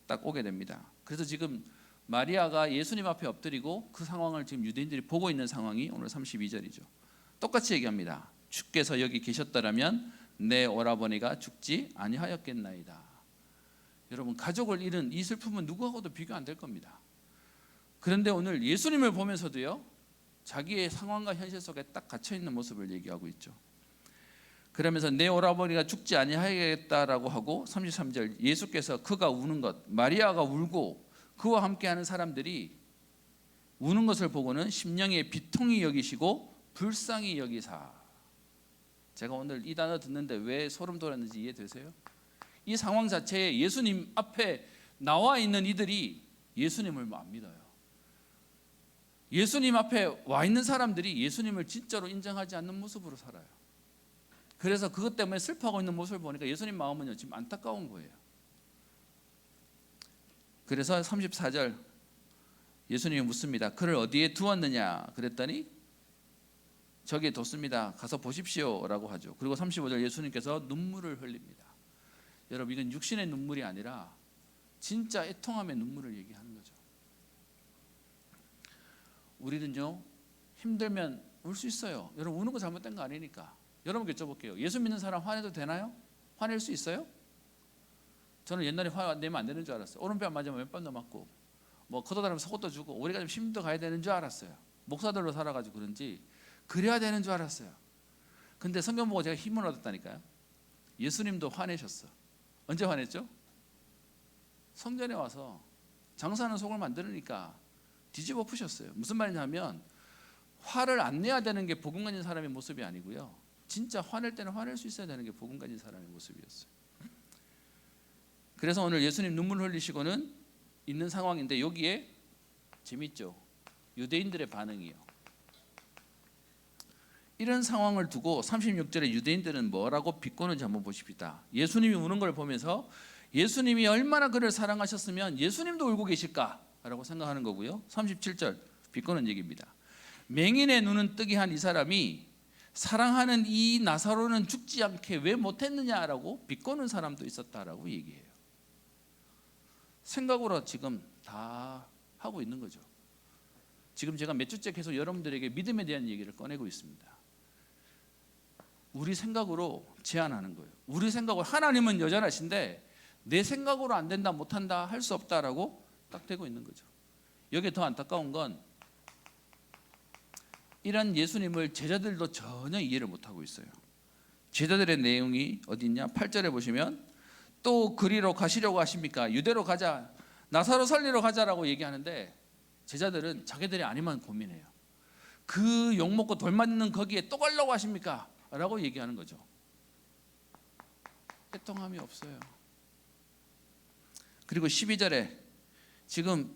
Speaker 1: 딱 오게 됩니다. 그래서 지금 마리아가 예수님 앞에 엎드리고 그 상황을 지금 유대인들이 보고 있는 상황이 오늘 32절이죠. 똑같이 얘기합니다. 주께서 여기 계셨더라면 내 오라버니가 죽지 아니하였겠나이다. 여러분 가족을 잃은 이 슬픔은 누구하고도 비교 안 될 겁니다. 그런데 오늘 예수님을 보면서도요, 자기의 상황과 현실 속에 딱 갇혀 있는 모습을 얘기하고 있죠. 그러면서 내 오라버니가 죽지 아니하겠다라고 하고 33절 예수께서 그가 우는 것, 마리아가 울고 그와 함께하는 사람들이 우는 것을 보고는 심령의 비통히 여기시고 불쌍히 여기사. 제가 오늘 이 단어 듣는데 왜 소름 돋았는지 이해되세요? 이 상황 자체에 예수님 앞에 나와 있는 이들이 예수님을 안 믿어요. 예수님 앞에 와 있는 사람들이 예수님을 진짜로 인정하지 않는 모습으로 살아요. 그래서 그것 때문에 슬퍼하고 있는 모습을 보니까 예수님 마음은요, 지금 안타까운 거예요. 그래서 34절 예수님이 묻습니다. 그를 어디에 두었느냐? 그랬더니 저기 뒀습니다. 가서 보십시오라고 하죠. 그리고 35절 예수님께서 눈물을 흘립니다. 여러분 이건 육신의 눈물이 아니라 진짜 애통함의 눈물을 얘기하는 거죠. 우리는요 힘들면 울 수 있어요. 여러분 우는 거 잘못된 거 아니니까. 여러분께 여쭤볼게요. 예수 믿는 사람 화내도 되나요? 화낼 수 있어요? 저는 옛날에 화 내면 안 되는 줄 알았어요. 오른편 맞으면 왼편도 맞고 뭐 걷어다니면 속옷도 주고 우리가 좀 힘도 가야 되는 줄 알았어요. 목사들로 살아가지고 그런지 그래야 되는 줄 알았어요. 근데 성경 보고 제가 힘을 얻었다니까요. 예수님도 화내셨어. 언제 화냈죠? 성전에 와서 장사하는 속을 만들으니까 뒤집어 푸셨어요. 무슨 말이냐면 화를 안 내야 되는 게 복음 가진 사람의 모습이 아니고요. 진짜 화낼 때는 화낼 수 있어야 되는 게 복음 가진 사람의 모습이었어요. 그래서 오늘 예수님 눈물 흘리시고는 있는 상황인데 여기에 재밌죠. 유대인들의 반응이요. 이런 상황을 두고 36절에 유대인들은 뭐라고 비꼬는지 한번 보십시다. 예수님이 우는 걸 보면서 예수님이 얼마나 그를 사랑하셨으면 예수님도 울고 계실까라고 생각하는 거고요. 37절 비꼬는 얘기입니다. 맹인의 눈은 뜨게 한 이 사람이 사랑하는 이 나사로는 죽지 않게 왜 못했느냐라고 비꼬는 사람도 있었다라고 얘기해요. 생각으로 지금 다 하고 있는 거죠. 지금 제가 몇 주째 계속 여러분들에게 믿음에 대한 얘기를 꺼내고 있습니다. 우리 생각으로 제안하는 거예요. 우리 생각으로 하나님은 여전하신데 내 생각으로 안 된다 못한다 할 수 없다라고 딱 대고 있는 거죠. 여기에 더 안타까운 건 이런 예수님을 제자들도 전혀 이해를 못하고 있어요. 제자들의 내용이 어디 있냐? 8절에 보시면 또 그리로 가시려고 하십니까? 유대로 가자, 나사로 살리러 가자라고 얘기하는데 제자들은 자기들이 아니면 고민해요. 그 욕먹고 돌 맞는 거기에 또 가려고 하십니까? 라고 얘기하는 거죠. 애통함이 없어요. 그리고 12절에 지금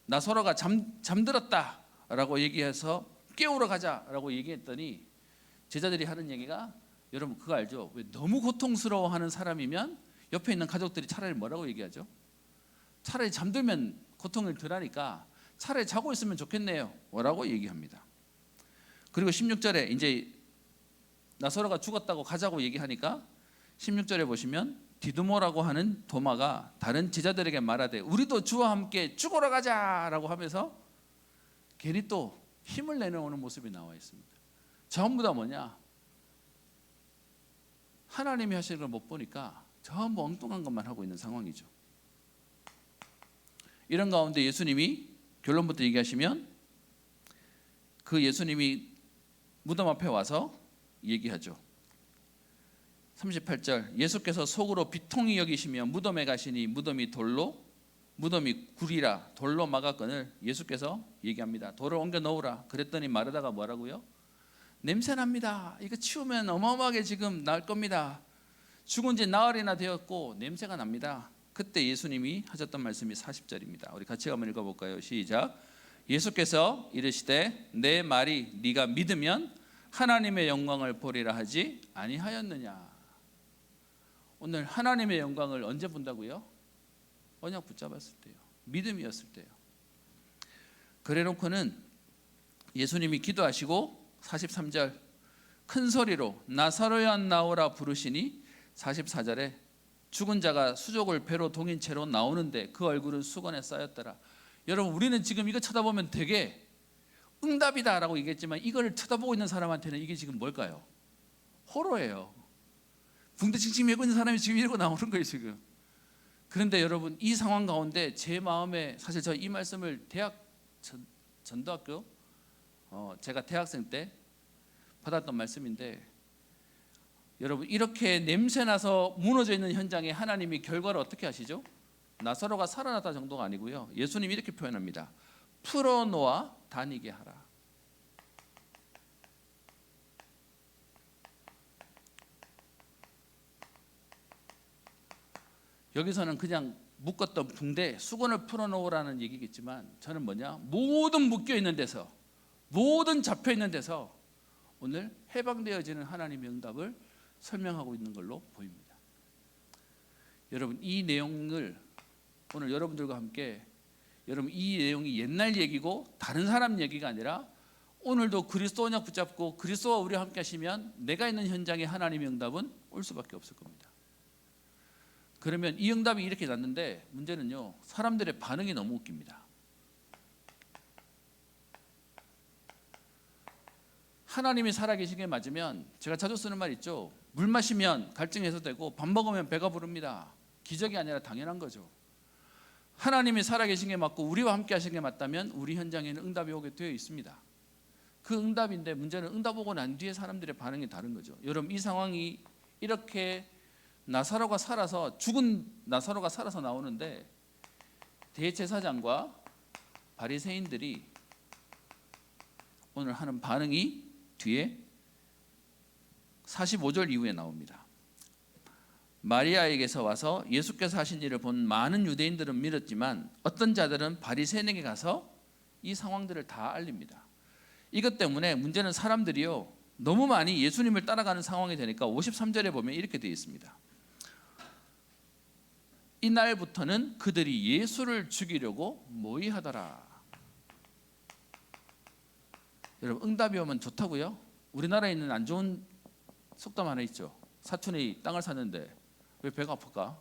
Speaker 1: 나사로가 잠들었다 라고 얘기해서 깨우러 가자라고 얘기했더니 제자들이 하는 얘기가 여러분 그거 알죠? 왜 너무 고통스러워하는 사람이면 옆에 있는 가족들이 차라리 뭐라고 얘기하죠? 차라리 잠들면 고통을 덜 하니까 차라리 자고 있으면 좋겠네요 라고 얘기합니다. 그리고 16절에 이제 나사로가 죽었다고 가자고 얘기하니까 16절에 보시면 디두모라고 하는 도마가 다른 제자들에게 말하되 우리도 주와 함께 죽으러 가자라고 하면서 괜히 또 힘을 내놓는 모습이 나와 있습니다. 전부 다 뭐냐? 하나님이 하시는 걸 못 보니까 전부 엉뚱한 것만 하고 있는 상황이죠. 이런 가운데 예수님이 결론부터 얘기하시면 그 예수님이 무덤 앞에 와서 얘기하죠. 38절 예수께서 속으로 비통히 여기시며 무덤에 가시니 무덤이 구리라 돌로 막았거늘 예수께서 얘기합니다. 돌을 옮겨 놓으라. 그랬더니 마르다가 뭐라고요? 냄새납니다. 이거 치우면 어마어마하게 지금 날 겁니다. 죽은 지 나흘이나 되었고 냄새가 납니다. 그때 예수님이 하셨던 말씀이 40절입니다. 우리 같이 한번 읽어볼까요? 시작. 예수께서 이르시되 내 말이 네가 믿으면 하나님의 영광을 보리라 하지 아니하였느냐. 오늘 하나님의 영광을 언제 본다고요? 언약 붙잡았을 때요. 믿음이었을 때요. 그래놓고는 예수님이 기도하시고 43절 큰 소리로 나사로야 나오라 부르시니 44절에 죽은 자가 수족을 배로 동인 채로 나오는데 그 얼굴은 수건에 쌓였더라. 여러분 우리는 지금 이거 쳐다보면 되게 응답이다라고 얘기했지만 이걸 쳐다보고 있는 사람한테는 이게 지금 뭘까요? 호러예요. 붕대 칭칭 메고 있는 사람이 지금 이러고 나오는 거예요 지금. 그런데 여러분 이 상황 가운데 제 마음에 사실 저 이 말씀을 전도학교 제가 대학생 때 받았던 말씀인데 여러분 이렇게 냄새나서 무너져 있는 현장에 하나님이 결과를 어떻게 하시죠? 나사로가 살아났다 정도가 아니고요. 예수님이 이렇게 표현합니다. 풀어놓아 다니게 하라. 여기서는 그냥 묶었던 붕대 수건을 풀어놓으라는 얘기겠지만 저는 뭐냐? 모든 묶여있는 데서 모든 잡혀있는 데서 오늘 해방되어지는 하나님의 응답을 설명하고 있는 걸로 보입니다. 여러분 이 내용을 오늘 여러분들과 함께 여러분 이 내용이 옛날 얘기고 다른 사람 얘기가 아니라 오늘도 그리스도 언약 붙잡고 그리스도와 우리와 함께 하시면 내가 있는 현장에 하나님의 응답은 올 수밖에 없을 겁니다. 그러면 이 응답이 이렇게 났는데 문제는요, 사람들의 반응이 너무 웃깁니다. 하나님이 살아계신 게 맞으면, 제가 자주 쓰는 말 있죠. 물 마시면 갈증 해소되고 밥 먹으면 배가 부릅니다. 기적이 아니라 당연한 거죠. 하나님이 살아계신 게 맞고 우리와 함께 하신 게 맞다면 우리 현장에는 응답이 오게 되어 있습니다. 그 응답인데 문제는 응답 오고 난 뒤에 사람들의 반응이 다른 거죠. 여러분, 이 상황이 이렇게 나사로가 살아서, 죽은 나사로가 살아서 나오는데 대제사장과 바리새인들이 오늘 하는 반응이 뒤에 45절 이후에 나옵니다. 마리아에게서 와서 예수께서 하신 일을 본 많은 유대인들은 믿었지만 어떤 자들은 바리새인에게 가서 이 상황들을 다 알립니다. 이것 때문에 문제는 사람들이요, 너무 많이 예수님을 따라가는 상황이 되니까 53절에 보면 이렇게 되어 있습니다. 이날부터는 그들이 예수를 죽이려고 모의하더라. 여러분, 응답이 오면 좋다고요? 우리나라에 있는 안 좋은 속담 하나 있죠. 사촌이 땅을 샀는데 왜 배가 아플까?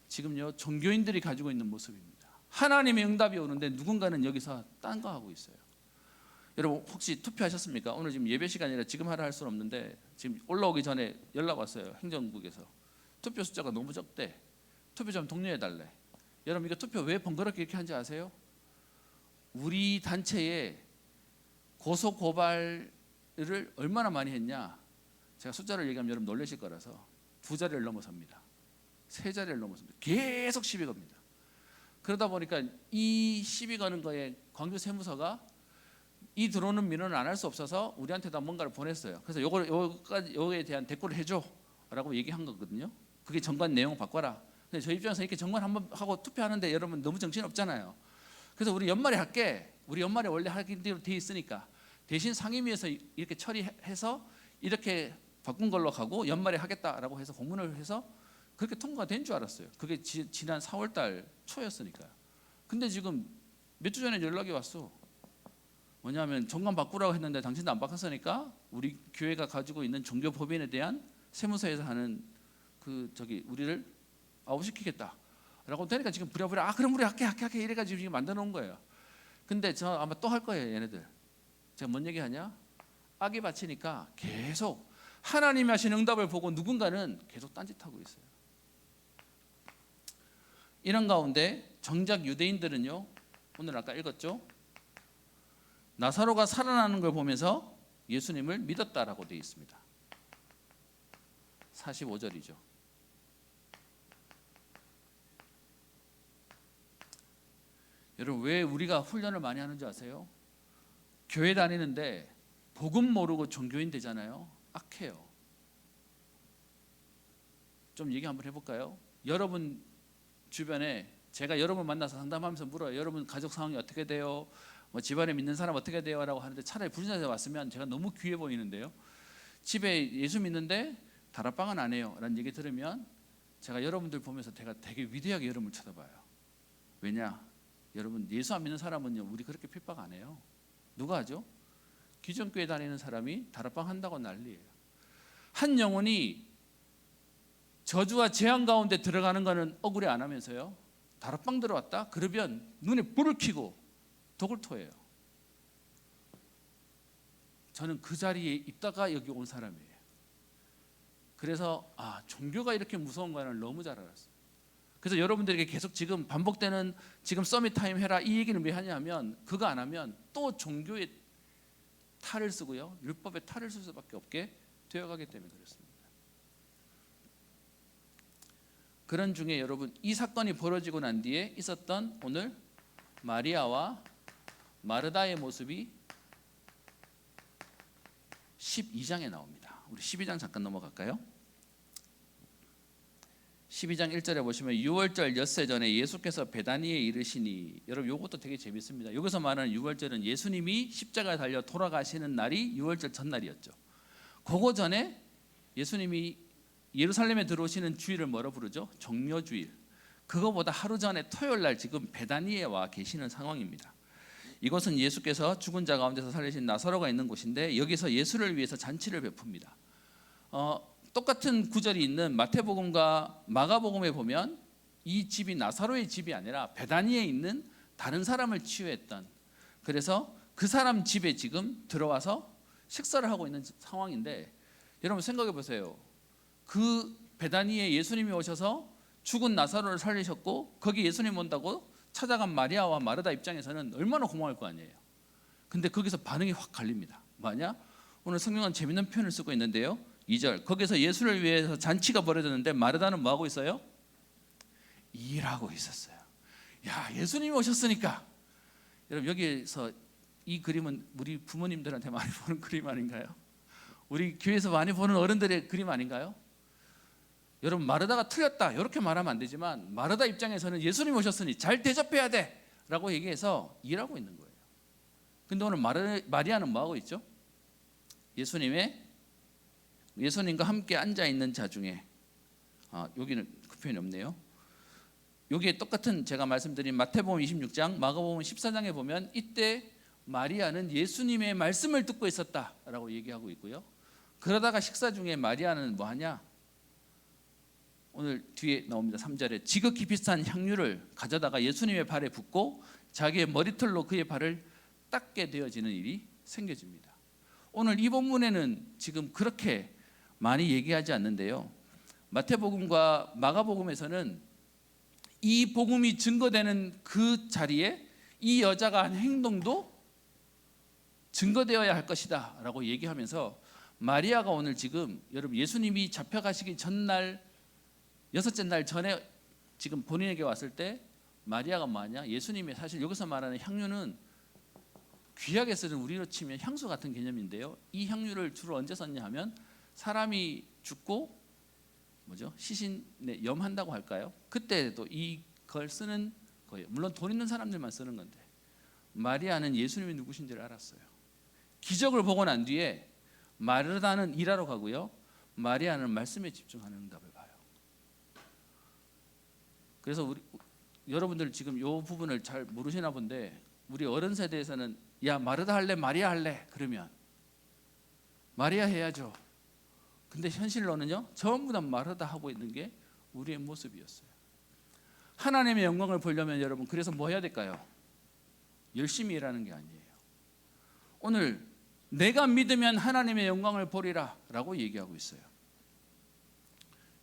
Speaker 1: 지금요, 종교인들이 가지고 있는 모습입니다. 하나님의 응답이 오는데 누군가는 여기서 딴 거 하고 있어요. 여러분, 혹시 투표하셨습니까? 오늘 지금 예배 시간이라 지금 하라 할 수는 없는데 지금 올라오기 전에 연락 왔어요. 행정국에서 투표 숫자가 너무 적대. 투표 좀 독려해 달래. 여러분, 이거 투표 왜 번거롭게 이렇게 한지 아세요? 우리 단체에 고소 고발을 얼마나 많이 했냐? 제가 숫자를 얘기하면 여러분 놀라실 거라서 2자리를 넘어섭니다. 3자리를 넘어섭니다. 계속 시비 겁니다. 그러다 보니까 이 시비 거는 거에 광주 세무서가 이 들어오는 민원을 안 할 수 없어서 우리한테다 뭔가를 보냈어요. 그래서 요거에 대한 대꾸를 해줘라고 얘기한 거거든요. 그게 정관 내용 바꿔라. 근데 저희 입장에서 이렇게 정관 한번 하고 투표하는데 여러분 너무 정신 없잖아요. 그래서 우리 연말에 할게. 우리 연말에 원래 하기로 돼 있으니까 대신 상임위에서 이렇게 처리해서 이렇게 바꾼 걸로 가고 연말에 하겠다라고 해서 공문을 해서 그렇게 통과가 된 줄 알았어요. 그게 지난 4월 달 초였으니까요. 근데 지금 몇 주 전에 연락이 왔어. 뭐냐면 정관 바꾸라고 했는데 당신도 안 바꿨으니까 우리 교회가 가지고 있는 종교 법인에 대한 세무서에서 하는 우리를 아웃시키겠다라고 되니까 지금 부랴부랴 그럼 우리 할게 이래가지고 지금 만들어 놓은 거예요. 근데 저 아마 또 할 거예요, 얘네들. 제가 뭔 얘기하냐? 악이 바치니까 계속 하나님이 하신 응답을 보고 누군가는 계속 딴짓하고 있어요. 이런 가운데 정작 유대인들은요, 오늘 아까 읽었죠? 나사로가 살아나는 걸 보면서 예수님을 믿었다라고 되어 있습니다. 45절이죠. 여러분, 왜 우리가 훈련을 많이 하는지 아세요? 교회 다니는데 복음 모르고 종교인 되잖아요. 악해요. 좀 얘기 한번 해볼까요? 여러분 주변에 제가 여러분 만나서 상담하면서 물어요. 여러분 가족 상황이 어떻게 돼요? 뭐 집안에 믿는 사람 어떻게 돼요? 라고 하는데 차라리 불신자에 왔으면 제가 너무 귀해 보이는데요. 집에 예수 믿는데 다락방은 안 해요 라는 얘기 들으면 제가 여러분들 보면서 제가 되게 위대하게 여러분을 쳐다봐요. 왜냐? 여러분, 예수 안 믿는 사람은요, 우리 그렇게 핍박 안 해요. 누가 하죠? 기존교회 다니는 사람이 다락방 한다고 난리예요. 한 영혼이 저주와 재앙 가운데 들어가는 거는 억울해 안 하면서요, 다락방 들어왔다? 그러면 눈에 불을 켜고 독을 토해요. 저는 그 자리에 있다가 여기 온 사람이에요. 그래서 종교가 이렇게 무서운 거는 너무 잘 알았어요. 그래서 여러분들에게 계속 지금 반복되는 지금 서밋 타임 해라 이 얘기는 왜 하냐면, 그거 안 하면 또 종교의 탈을 쓰고요, 율법의 탈을 쓸 수밖에 없게 되어가기 때문에 그렇습니다. 그런 중에 여러분, 이 사건이 벌어지고 난 뒤에 있었던 오늘 마리아와 마르다의 모습이 12장에 나옵니다. 우리 12장 잠깐 넘어갈까요? 12장 1절에 보시면 6월절 엿새 전에 예수께서 베다니에 이르시니, 여러분 이것도 되게 재밌습니다. 여기서 말하는 6월절은 예수님이 십자가에 달려 돌아가시는 날이 6월절 전날이었죠. 그거 전에 예수님이 예루살렘에 들어오시는 주일을 뭐라 부르죠? 종려주일. 그거보다 하루 전에 토요일 날 지금 베다니에 와 계시는 상황입니다. 이곳은 예수께서 죽은 자 가운데서 살리신 나사로가 있는 곳인데 여기서 예수를 위해서 잔치를 베풉니다. 똑같은 구절이 있는 마태복음과 마가복음에 보면 이 집이 나사로의 집이 아니라 베다니에 있는 다른 사람을 치유했던, 그래서 그 사람 집에 지금 들어와서 식사를 하고 있는 상황인데, 여러분 생각해 보세요. 그 베다니에 예수님이 오셔서 죽은 나사로를 살리셨고 거기 예수님 온다고 찾아간 마리아와 마르다 입장에서는 얼마나 고마울 거 아니에요. 근데 거기서 반응이 확 갈립니다. 뭐냐? 오늘 성경은 재밌는 표현을 쓰고 있는데요. 2절, 거기서 예수를 위해서 잔치가 벌어졌는데 마르다는 뭐 하고 있어요? 일하고 있었어요. 야, 예수님이 오셨으니까. 여러분 여기서 이 그림은 우리 부모님들한테 많이 보는 그림 아닌가요? 우리 교회에서 많이 보는 어른들의 그림 아닌가요? 여러분 마르다가 틀렸다 이렇게 말하면 안 되지만 마르다 입장에서는 예수님 오셨으니 잘 대접해야 돼 라고 얘기해서 일하고 있는 거예요. 근데 오늘 마리아는 뭐 하고 있죠? 예수님과 함께 앉아 있는 자 중에, 여기는 그 표현이 없네요. 여기에 똑같은 제가 말씀드린 마태복음 26장, 마가복음 14장에 보면 이때 마리아는 예수님의 말씀을 듣고 있었다라고 얘기하고 있고요. 그러다가 식사 중에 마리아는 뭐 하냐? 오늘 뒤에 나옵니다. 3절에 지극히 비싼 향유를 가져다가 예수님의 발에 붓고 자기의 머리털로 그의 발을 닦게 되어지는 일이 생겨집니다. 오늘 이 본문에는 지금 그렇게 많이 얘기하지 않는데요. 마태복음과 마가복음에서는 이 복음이 증거되는 그 자리에 이 여자가 한 행동도 증거되어야 할 것이다 라고 얘기하면서, 마리아가 오늘 지금 여러분 예수님이 잡혀가시기 전날 여섯째 날 전에 지금 본인에게 왔을 때 마리아가 뭐하냐? 예수님이 사실 여기서 말하는 향유는 귀하게 쓰는 우리로 치면 향수 같은 개념인데요. 이 향유를 주로 언제 썼냐 하면 사람이 죽고 시신에 염한다고 할까요? 그때도 이걸 쓰는 거예요. 물론 돈 있는 사람들만 쓰는 건데, 마리아는 예수님이 누구신지를 알았어요. 기적을 보고 난 뒤에 마르다는 일하러 가고요, 마리아는 말씀에 집중하는 응답을 봐요. 그래서 여러분들 지금 이 부분을 잘 모르시나 본데, 우리 어른 세대에서는 야 마르다 할래 마리아 할래 그러면 마리아 해야죠. 근데 현실로는요 전부 다 마르다 하고 있는 게 우리의 모습이었어요. 하나님의 영광을 보려면 여러분 그래서 뭐 해야 될까요? 열심히 일하는 게 아니에요. 오늘 내가 믿으면 하나님의 영광을 보리라 라고 얘기하고 있어요.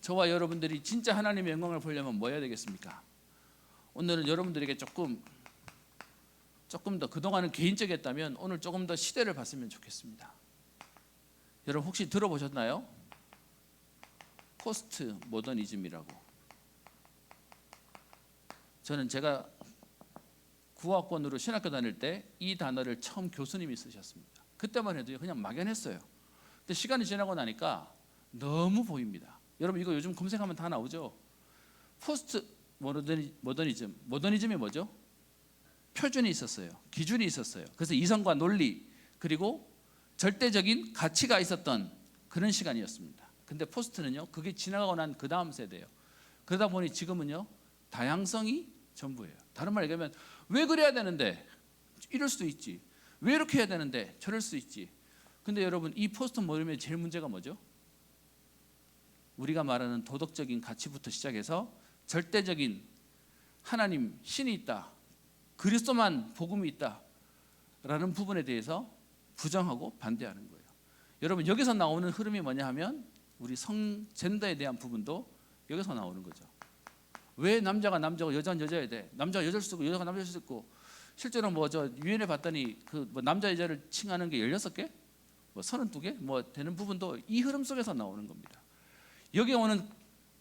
Speaker 1: 저와 여러분들이 진짜 하나님의 영광을 보려면 뭐 해야 되겠습니까? 오늘은 여러분들에게 조금 더, 그동안은 개인적이었다면 오늘 조금 더 시대를 봤으면 좋겠습니다. 여러분 혹시 들어보셨나요? 포스트 모더니즘이라고. 저는 제가 구학번으로 신학교 다닐 때 이 단어를 처음 교수님이 쓰셨습니다. 그때만 해도 그냥 막연했어요. 근데 시간이 지나고 나니까 너무 보입니다. 여러분 이거 요즘 검색하면 다 나오죠. 포스트 모더니즘이 뭐죠? 표준이 있었어요. 기준이 있었어요. 그래서 이성과 논리 그리고 절대적인 가치가 있었던 그런 시간이었습니다. 근데 포스트는요 그게 지나가고 난 그 다음 세대예요. 그러다 보니 지금은요 다양성이 전부예요. 다른 말 얘기하면 왜 그래야 되는데 이럴 수도 있지, 왜 이렇게 해야 되는데 저럴 수 있지. 근데 여러분 이 포스트 모임의 제일 문제가 뭐죠? 우리가 말하는 도덕적인 가치부터 시작해서 절대적인 하나님 신이 있다, 그리스도만 복음이 있다라는 부분에 대해서 부정하고 반대하는 거예요. 여러분 여기서 나오는 흐름이 뭐냐 하면 우리 젠더에 대한 부분도 여기서 나오는 거죠. 왜 남자가 남자고 여자는 여자여야 돼? 남자가 여자일 수도 있고 여자가 남자일 수도 있고. 실제로 유엔에 봤더니 남자 여자를 칭하는 게 16개? 32개? 되는 부분도 이 흐름 속에서 나오는 겁니다. 여기 오는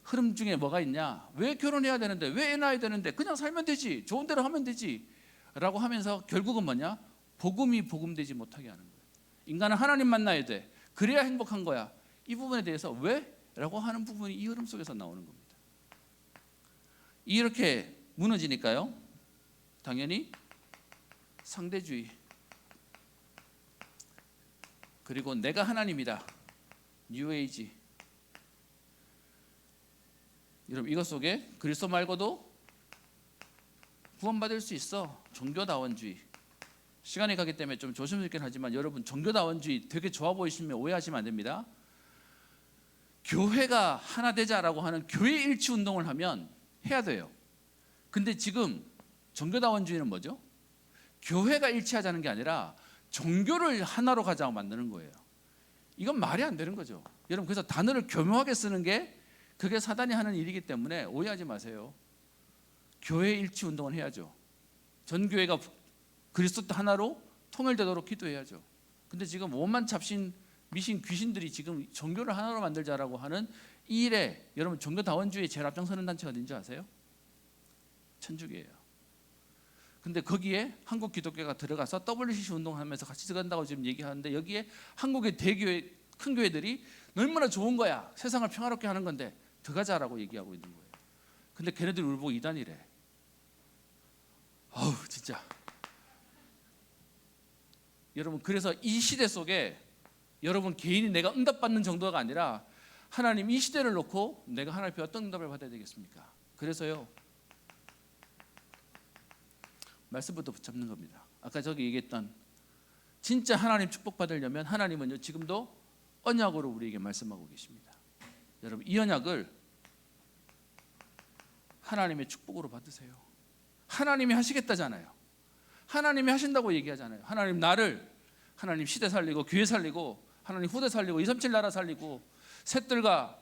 Speaker 1: 흐름 중에 뭐가 있냐? 왜 결혼해야 되는데, 왜 애 낳아야 되는데, 그냥 살면 되지, 좋은 대로 하면 되지 라고 하면서 결국은 뭐냐? 복음이 복음되지 못하게 하는 거예요. 인간은 하나님 만나야 돼, 그래야 행복한 거야. 이 부분에 대해서 왜? 라고 하는 부분이 이 흐름 속에서 나오는 겁니다. 이렇게 무너지니까요 당연히 상대주의 그리고 내가 하나님이다, 뉴에이지. 여러분 이것 속에 그리스도 말고도 구원받을 수 있어, 종교다원주의. 시간이 가기 때문에 좀 조심스럽긴 하지만 여러분 종교다원주의 되게 좋아 보이시면 오해하시면 안 됩니다. 교회가 하나 되자라고 하는 교회 일치 운동을 하면 해야 돼요. 근데 지금 종교다원주의는 뭐죠? 교회가 일치하자는 게 아니라 종교를 하나로 가자고 만드는 거예요. 이건 말이 안 되는 거죠. 여러분 그래서 단어를 교묘하게 쓰는 게 그게 사단이 하는 일이기 때문에 오해하지 마세요. 교회 일치 운동을 해야죠. 전 교회가 그리스도 하나로 통일되도록 기도해야죠. 근데 지금 오만 잡신 미신 귀신들이 지금 종교를 하나로 만들자라고 하는 이 일에 여러분 종교다원주의에 제일 앞장서는 단체가 어딘지 아세요? 천주교예요. 근데 거기에 한국 기독교가 들어가서 WCC 운동하면서 같이 들어간다고 지금 얘기하는데 여기에 한국의 대교회 큰 교회들이 얼마나 좋은 거야. 세상을 평화롭게 하는 건데 들어가자라고 얘기하고 있는 거예요. 근데 걔네들이 우리 보고 이단이래. 아우 진짜. 여러분 그래서 이 시대 속에 여러분 개인이 내가 응답받는 정도가 아니라 하나님 이 시대를 놓고 내가 하나님 앞에 어떤 응답을 받아야 되겠습니까? 그래서요 말씀부터 붙잡는 겁니다. 아까 저기 얘기했던 진짜 하나님 축복받으려면 하나님은요 지금도 언약으로 우리에게 말씀하고 계십니다. 여러분 이 언약을 하나님의 축복으로 받으세요. 하나님이 하시겠다잖아요. 하나님이 하신다고 얘기하잖아요. 하나님 시대 살리고 교회 살리고 하나님 후대 살리고 237 나라 살리고 셋들과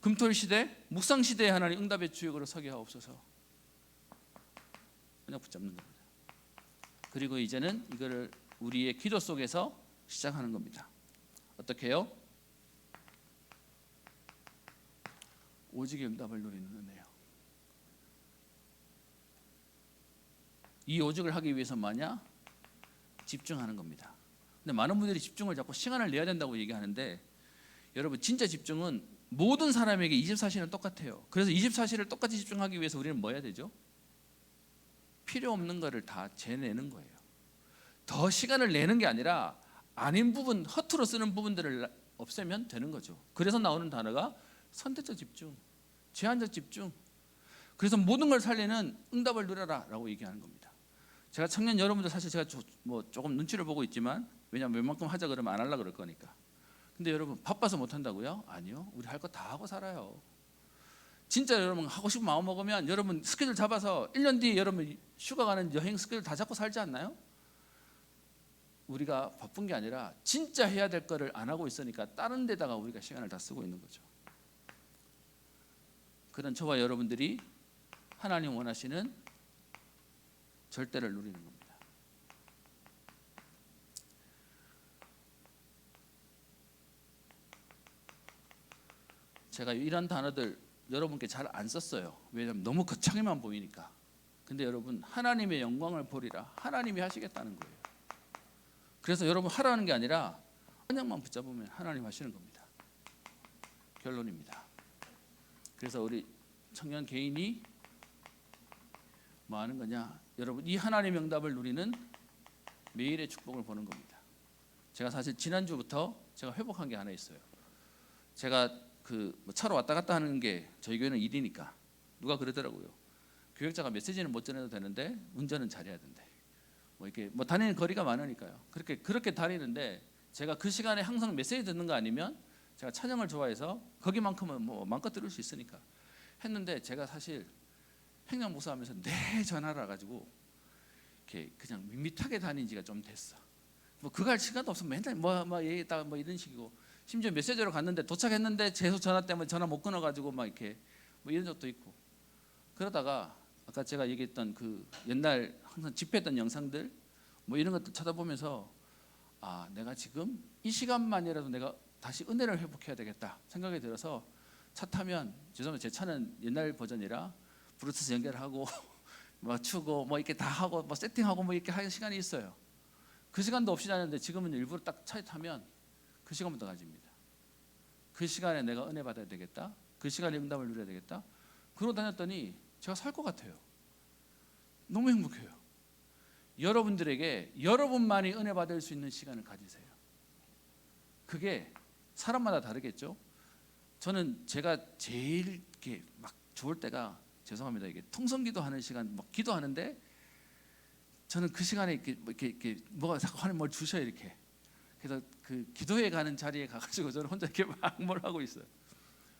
Speaker 1: 금토일 시대 묵상 시대에 하나님 응답의 주역으로 서게 하옵소서. 그냥 붙잡는 겁니다. 그리고 이제는 이거를 우리의 기도 속에서 시작하는 겁니다. 어떻게 해요? 오직의 응답을 누리는 은혜요. 이 오직을 하기 위해서 뭐냐? 집중하는 겁니다. 근데 많은 분들이 집중을 자꾸 시간을 내야 된다고 얘기하는데 여러분 진짜 집중은 모든 사람에게 24시는 똑같아요. 그래서 24시를 똑같이 집중하기 위해서 우리는 뭐 해야 되죠? 필요 없는 거를 다 재내는 거예요. 더 시간을 내는 게 아니라 아닌 부분, 허투루 쓰는 부분들을 없애면 되는 거죠. 그래서 나오는 단어가 선택적 집중, 제한적 집중. 그래서 모든 걸 살리는 응답을 누려라라고 얘기하는 겁니다. 제가 청년 여러분들 사실 제가 조금 눈치를 보고 있지만 왜냐하면 웬만큼 하자 그러면 안 하려고 그럴 거니까. 근데 여러분 바빠서 못 한다고요? 아니요. 우리 할 거 다 하고 살아요. 진짜 여러분 하고 싶은 마음 먹으면 여러분 스케줄 잡아서 1년 뒤에 여러분 휴가 가는 여행 스케줄 다 잡고 살지 않나요? 우리가 바쁜 게 아니라 진짜 해야 될 거를 안 하고 있으니까 다른 데다가 우리가 시간을 다 쓰고 있는 거죠. 그런 저와 여러분들이 하나님 원하시는 절대를 누리는 겁니다. 제가 이런 단어들 여러분께 잘 안 썼어요. 왜냐하면 너무 거창해만 보이니까. 근데 여러분 하나님의 영광을 보리라. 하나님이 하시겠다는 거예요. 그래서 여러분 하라는 게 아니라 언약만 붙잡으면 하나님 하시는 겁니다. 결론입니다. 그래서 우리 청년 개인이 뭐 하는 거냐? 여러분 이 하나님의 응답을 누리는 매일의 축복을 보는 겁니다. 제가 사실 지난주부터 제가 회복한 게 하나 있어요. 제가 차로 왔다 갔다 하는 게 저희 교회는 일이니까 누가 그러더라고요. 교역자가 메시지는 못 전해도 되는데 운전은 잘해야 된대. 이렇게 다니는 거리가 많으니까요. 그렇게 다니는데 제가 그 시간에 항상 메시지 듣는 거 아니면 제가 찬양을 좋아해서 거기만큼은 마음껏 들을 수 있으니까 했는데 제가 사실 행정 목사하면서 내 전화를 가지고 이렇게 그냥 밋밋하게 다닌 지가 좀 됐어. 그거 할 시간도 없어. 맨날 얘기했다가 이런 식이고 심지어 메시지로 갔는데 도착했는데 재수 전화 때문에 전화 못 끊어가지고 이렇게 이런 적도 있고 그러다가 아까 제가 얘기했던 그 옛날 항상 집회했던 영상들 이런 것들 찾아보면서 아 내가 지금 이 시간만이라도 내가 다시 은혜를 회복해야 되겠다 생각이 들어서 차 타면 죄송합니다 제 차는 옛날 버전이라 블루투스 연결하고 추고 이렇게 다 하고 세팅하고 이렇게 하는 시간이 있어요. 그 시간도 없이 다녔는데 지금은 일부러 딱 차에 타면 그 시간부터 가집니다. 그 시간에 내가 은혜 받아야 되겠다. 그 시간에 응답을 누려야 되겠다. 그러고 다녔더니 제가 살 것 같아요. 너무 행복해요. 여러분들에게 여러분만이 은혜 받을 수 있는 시간을 가지세요. 그게 사람마다 다르겠죠. 저는 제가 제일 좋을 때가 죄송합니다. 이게 통성기도 하는 시간 기도하는데 저는 그 시간에 이렇게 뭐가 자꾸 하나님 뭘 주셔요 이렇게. 그래서 그 기도회 가는 자리에 가가지고 저는 혼자 이렇게 막 뭘 하고 있어요.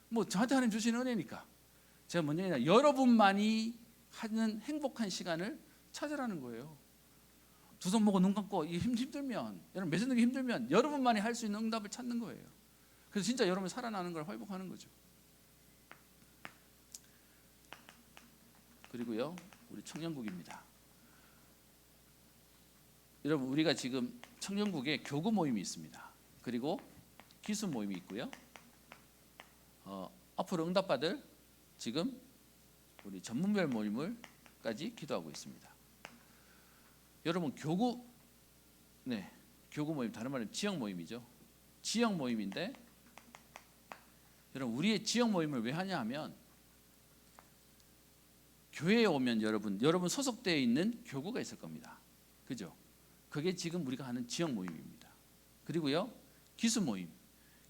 Speaker 1: 뭐 저한테 하나님 주시는 은혜니까. 제가 먼저 그냥 여러분만이 하는 행복한 시간을 찾으라는 거예요. 두 손 모고 눈 감고 힘들면, 여러분 매듭는 게 힘들면 여러분만이 할 수 있는 응답을 찾는 거예요. 그래서 진짜 여러분 살아나는 걸 회복하는 거죠. 그리고요, 우리 청년국입니다. 여러분 우리가 지금 청년국에 교구 모임이 있습니다. 그리고 기수 모임이 있고요. 앞으로 응답받을 지금 우리 전문별 모임을까지 기도하고 있습니다. 여러분 교구 모임, 다른 말로 지역 모임이죠. 지역 모임인데 여러분 우리의 지역 모임을 왜 하냐 하면 교회에 오면 여러분 소속되어 있는 교구가 있을 겁니다. 그죠? 그게 지금 우리가 하는 지역 모임입니다. 그리고요 기수 모임.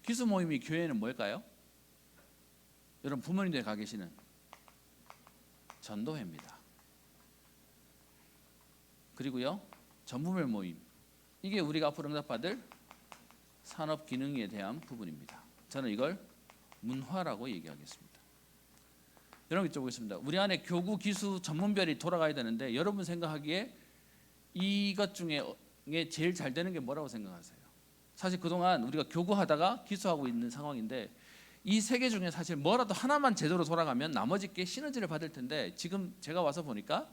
Speaker 1: 기수 모임이 교회는 뭘까요? 여러분 부모님들 가 계시는 전도회입니다. 그리고요 전문별 모임. 이게 우리가 앞으로 응답받을 산업 기능에 대한 부분입니다. 저는 이걸 문화라고 얘기하겠습니다. 여러분 여쭤 보겠습니다. 우리 안에 교구, 기수, 전문별이 돌아가야 되는데 여러분 생각하기에 이것 중에 제일 잘 되는 게 뭐라고 생각하세요? 사실 그동안 우리가 교구하다가 기수하고 있는 상황인데 이 세 개 중에 사실 뭐라도 하나만 제대로 돌아가면 나머지 게 시너지를 받을 텐데 지금 제가 와서 보니까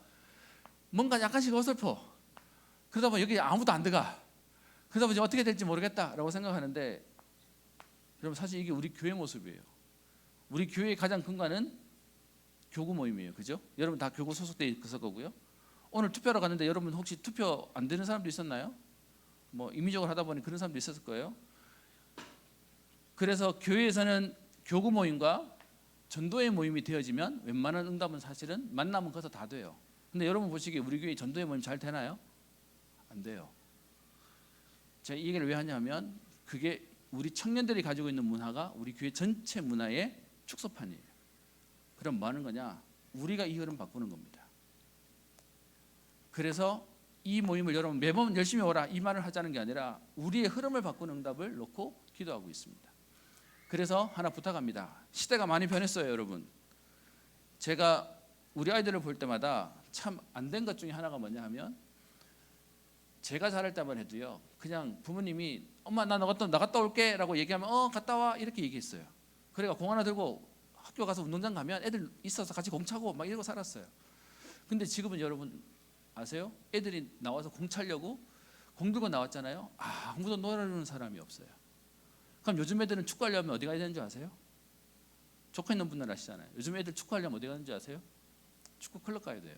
Speaker 1: 뭔가 약간씩 어설퍼. 그러다 보니 여기 아무도 안 들어가. 그러다 보니 어떻게 될지 모르겠다라고 생각하는데 여러분 사실 이게 우리 교회 모습이에요. 우리 교회의 가장 근간은 교구 모임이에요. 그죠? 여러분 다 교구 소속돼 있을 거고요. 오늘 투표하러 갔는데 여러분 혹시 투표 안 되는 사람도 있었나요? 뭐 임의적으로 하다 보니 그런 사람도 있었을 거예요. 그래서 교회에서는 교구 모임과 전도회 모임이 되어지면 웬만한 응답은 사실은 만나면 거기서 다 돼요. 근데 여러분 보시기에 우리 교회 전도회 모임 잘 되나요? 안 돼요. 제가 이 얘기를 왜 하냐면 그게 우리 청년들이 가지고 있는 문화가 우리 교회 전체 문화의 축소판이에요. 그럼 뭐 하는 거냐? 우리가 이 흐름 바꾸는 겁니다. 그래서 이 모임을 여러분 매번 열심히 오라 이 말을 하자는 게 아니라 우리의 흐름을 바꾸는 응답을 놓고 기도하고 있습니다. 그래서 하나 부탁합니다. 시대가 많이 변했어요, 여러분. 제가 우리 아이들을 볼 때마다 참 안 된 것 중에 하나가 뭐냐 하면 제가 자랄 때만 해도요. 그냥 부모님이 엄마 나 나갔다 올게 라고 얘기하면 갔다 와 이렇게 얘기했어요. 그래가 공 하나 들고 학교 가서 운동장 가면 애들 있어서 같이 공 차고 막 이러고 살았어요. 근데 지금은 여러분 아세요? 애들이 나와서 공 차려고 공 들고 나왔잖아요. 아무도 놀아주는 사람이 없어요. 그럼 요즘 애들은 축구하려면 어디 가야 되는 줄 아세요? 조카 있는 분들 아시잖아요. 요즘 애들 축구하려면 어디 가는 줄 아세요? 축구 클럽 가야 돼요.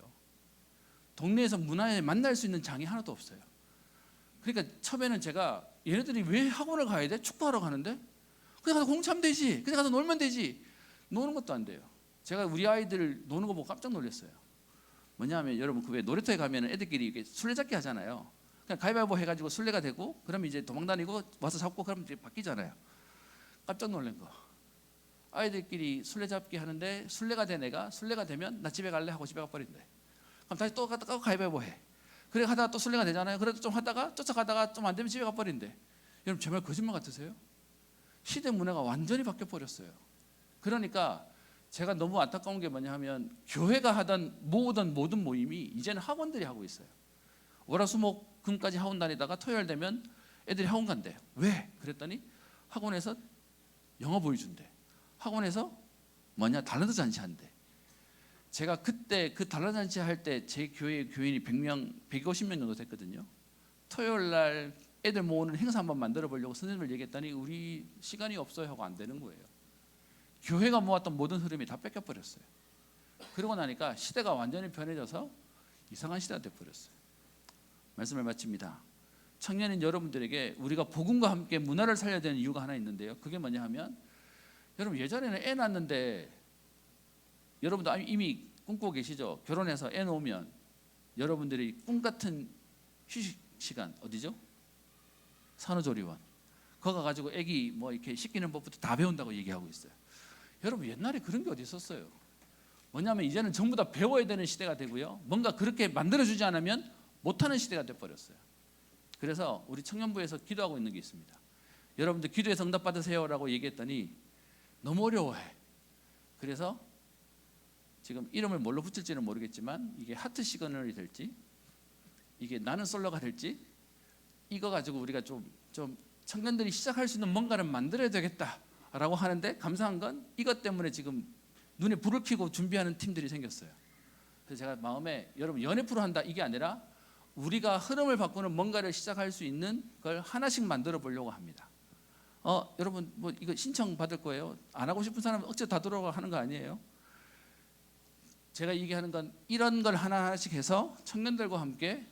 Speaker 1: 동네에서 문화에 만날 수 있는 장이 하나도 없어요. 그러니까 처음에는 제가 얘네들이 왜 학원을 가야 돼? 축구하러 가는데? 그냥 가서 공 차면 되지. 그냥 가서 놀면 되지. 노는 것도 안 돼요. 제가 우리 아이들 노는 거 보고 깜짝 놀랐어요. 뭐냐면 여러분 그 왜 놀이터에 가면 애들끼리 이렇게 술래잡기 하잖아요. 그냥 가위바위보 해가지고 술래가 되고 그러면 이제 도망다니고 와서 잡고 그러면 이제 바뀌잖아요. 깜짝 놀란 거. 아이들끼리 술래잡기 하는데 술래가 된 애가 술래가 되면 나 집에 갈래 하고 집에 가버린대. 그럼 다시 또 갔다가 가위바위보 해. 그래 하다가 또 술래가 되잖아요. 그래도 좀 하다가 쫓아가다가 좀 안 되면 집에 가버린대. 여러분 정말 거짓말 같으세요? 시대 문화가 완전히 바뀌어 버렸어요. 그러니까 제가 너무 안타까운 게 뭐냐 하면 교회가 하던 모든 모임이 이제는 학원들이 하고 있어요. 월화수목금까지 학원 다니다가 토요일 되면 애들이 학원 간대요. 왜? 그랬더니 학원에서 영어 보여준대. 학원에서 달란트 잔치한대. 제가 그때 그 달란트 잔치 할 때 제 교회 교인이 100명, 150명 정도 됐거든요. 토요일 날 애들 모으는 행사 한번 만들어 보려고 선생님을 얘기했더니 우리 시간이 없어요 하고 안 되는 거예요. 교회가 모았던 모든 흐름이 다 뺏겨 버렸어요. 그러고 나니까 시대가 완전히 변해져서 이상한 시대가 돼 버렸어요. 말씀을 마칩니다. 청년인 여러분들에게 우리가 복음과 함께 문화를 살려야 되는 이유가 하나 있는데요. 그게 뭐냐 하면 여러분 예전에는 애 낳는데 여러분도 이미 꿈꾸고 계시죠? 결혼해서 애 놓으면 여러분들이 꿈 같은 휴식 시간 어디죠? 산후조리원. 거기 가가지고 애기 뭐 이렇게 씻기는 법부터 다 배운다고 얘기하고 있어요. 여러분 옛날에 그런 게 어디 있었어요? 뭐냐면 이제는 전부 다 배워야 되는 시대가 되고요. 뭔가 그렇게 만들어주지 않으면 못하는 시대가 돼버렸어요. 그래서 우리 청년부에서 기도하고 있는 게 있습니다. 여러분들 기도해서 응답 받으세요라고 얘기했더니 너무 어려워해. 그래서 지금 이름을 뭘로 붙일지는 모르겠지만 이게 하트 시그널이 될지 이게 나는 솔로가 될지 이거 가지고 우리가 좀 청년들이 시작할 수 있는 뭔가를 만들어야 되겠다라고 하는데 감사한 건 이것 때문에 지금 눈에 불을 켜고 준비하는 팀들이 생겼어요. 그래서 제가 마음에 여러분 연애 프로 한다 이게 아니라 우리가 흐름을 바꾸는 뭔가를 시작할 수 있는 걸 하나씩 만들어 보려고 합니다. 여러분 뭐 이거 신청 받을 거예요. 안 하고 싶은 사람은 억지로 다 들어가 하는 거 아니에요. 제가 얘기하는 건 이런 걸 하나하나씩 해서 청년들과 함께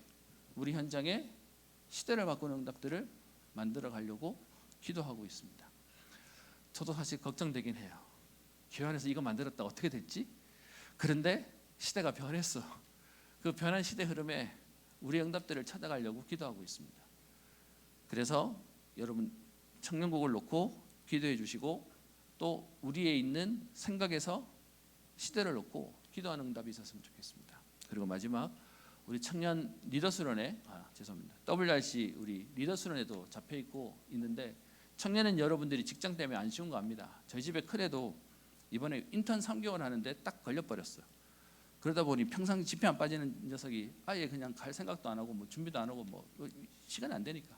Speaker 1: 우리 현장에 시대를 바꾸는 응답들을 만들어 가려고 기도하고 있습니다. 저도 사실 걱정되긴 해요. 교회 안에서 이거 만들었다 어떻게 됐지? 그런데 시대가 변했어. 그 변한 시대 흐름에 우리의 응답들을 찾아가려고 기도하고 있습니다. 그래서 여러분 청년국을 놓고 기도해 주시고 또 우리의 있는 생각에서 시대를 놓고 기도하는 응답이 있었으면 좋겠습니다. 그리고 마지막 우리 청년 리더수련회 죄송합니다. WRC 우리 리더수련회도 잡혀 있고 있는데 청년은 여러분들이 직장 때문에 안 쉬운 거 압니다. 저희 집에 큰애도 이번에 인턴 3개월 하는데 딱 걸려버렸어요. 그러다 보니 평상 집회 안 빠지는 녀석이 아예 그냥 갈 생각도 안 하고 뭐 준비도 안 하고 뭐 시간이 안 되니까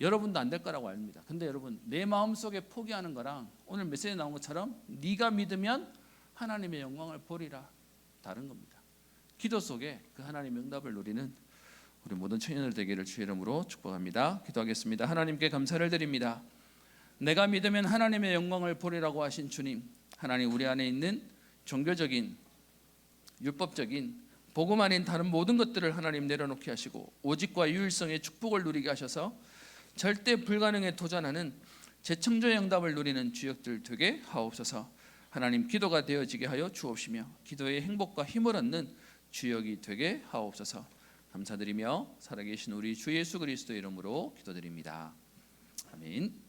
Speaker 1: 여러분도 안 될 거라고 압니다. 근데 여러분 내 마음속에 포기하는 거랑 오늘 메시지에 나온 것처럼 네가 믿으면 하나님의 영광을 보리라 다른 겁니다. 기도 속에 그 하나님의 응답을 누리는 우리 모든 청년들 되기를 주의 이름으로 축복합니다. 기도하겠습니다. 하나님께 감사를 드립니다. 내가 믿으면 하나님의 영광을 보리라고 하신 주님, 하나님 우리 안에 있는 종교적인 율법적인 복음 아닌 다른 모든 것들을 하나님 내려놓게 하시고 오직과 유일성의 축복을 누리게 하셔서 절대 불가능에 도전하는 재청조의 응답을 누리는 주역들 되게 하옵소서. 하나님 기도가 되어지게 하여 주옵시며 기도의 행복과 힘을 얻는 주역이 되게 하옵소서. 감사드리며 살아계신 우리 주 예수 그리스도의 이름으로 기도드립니다. 아멘.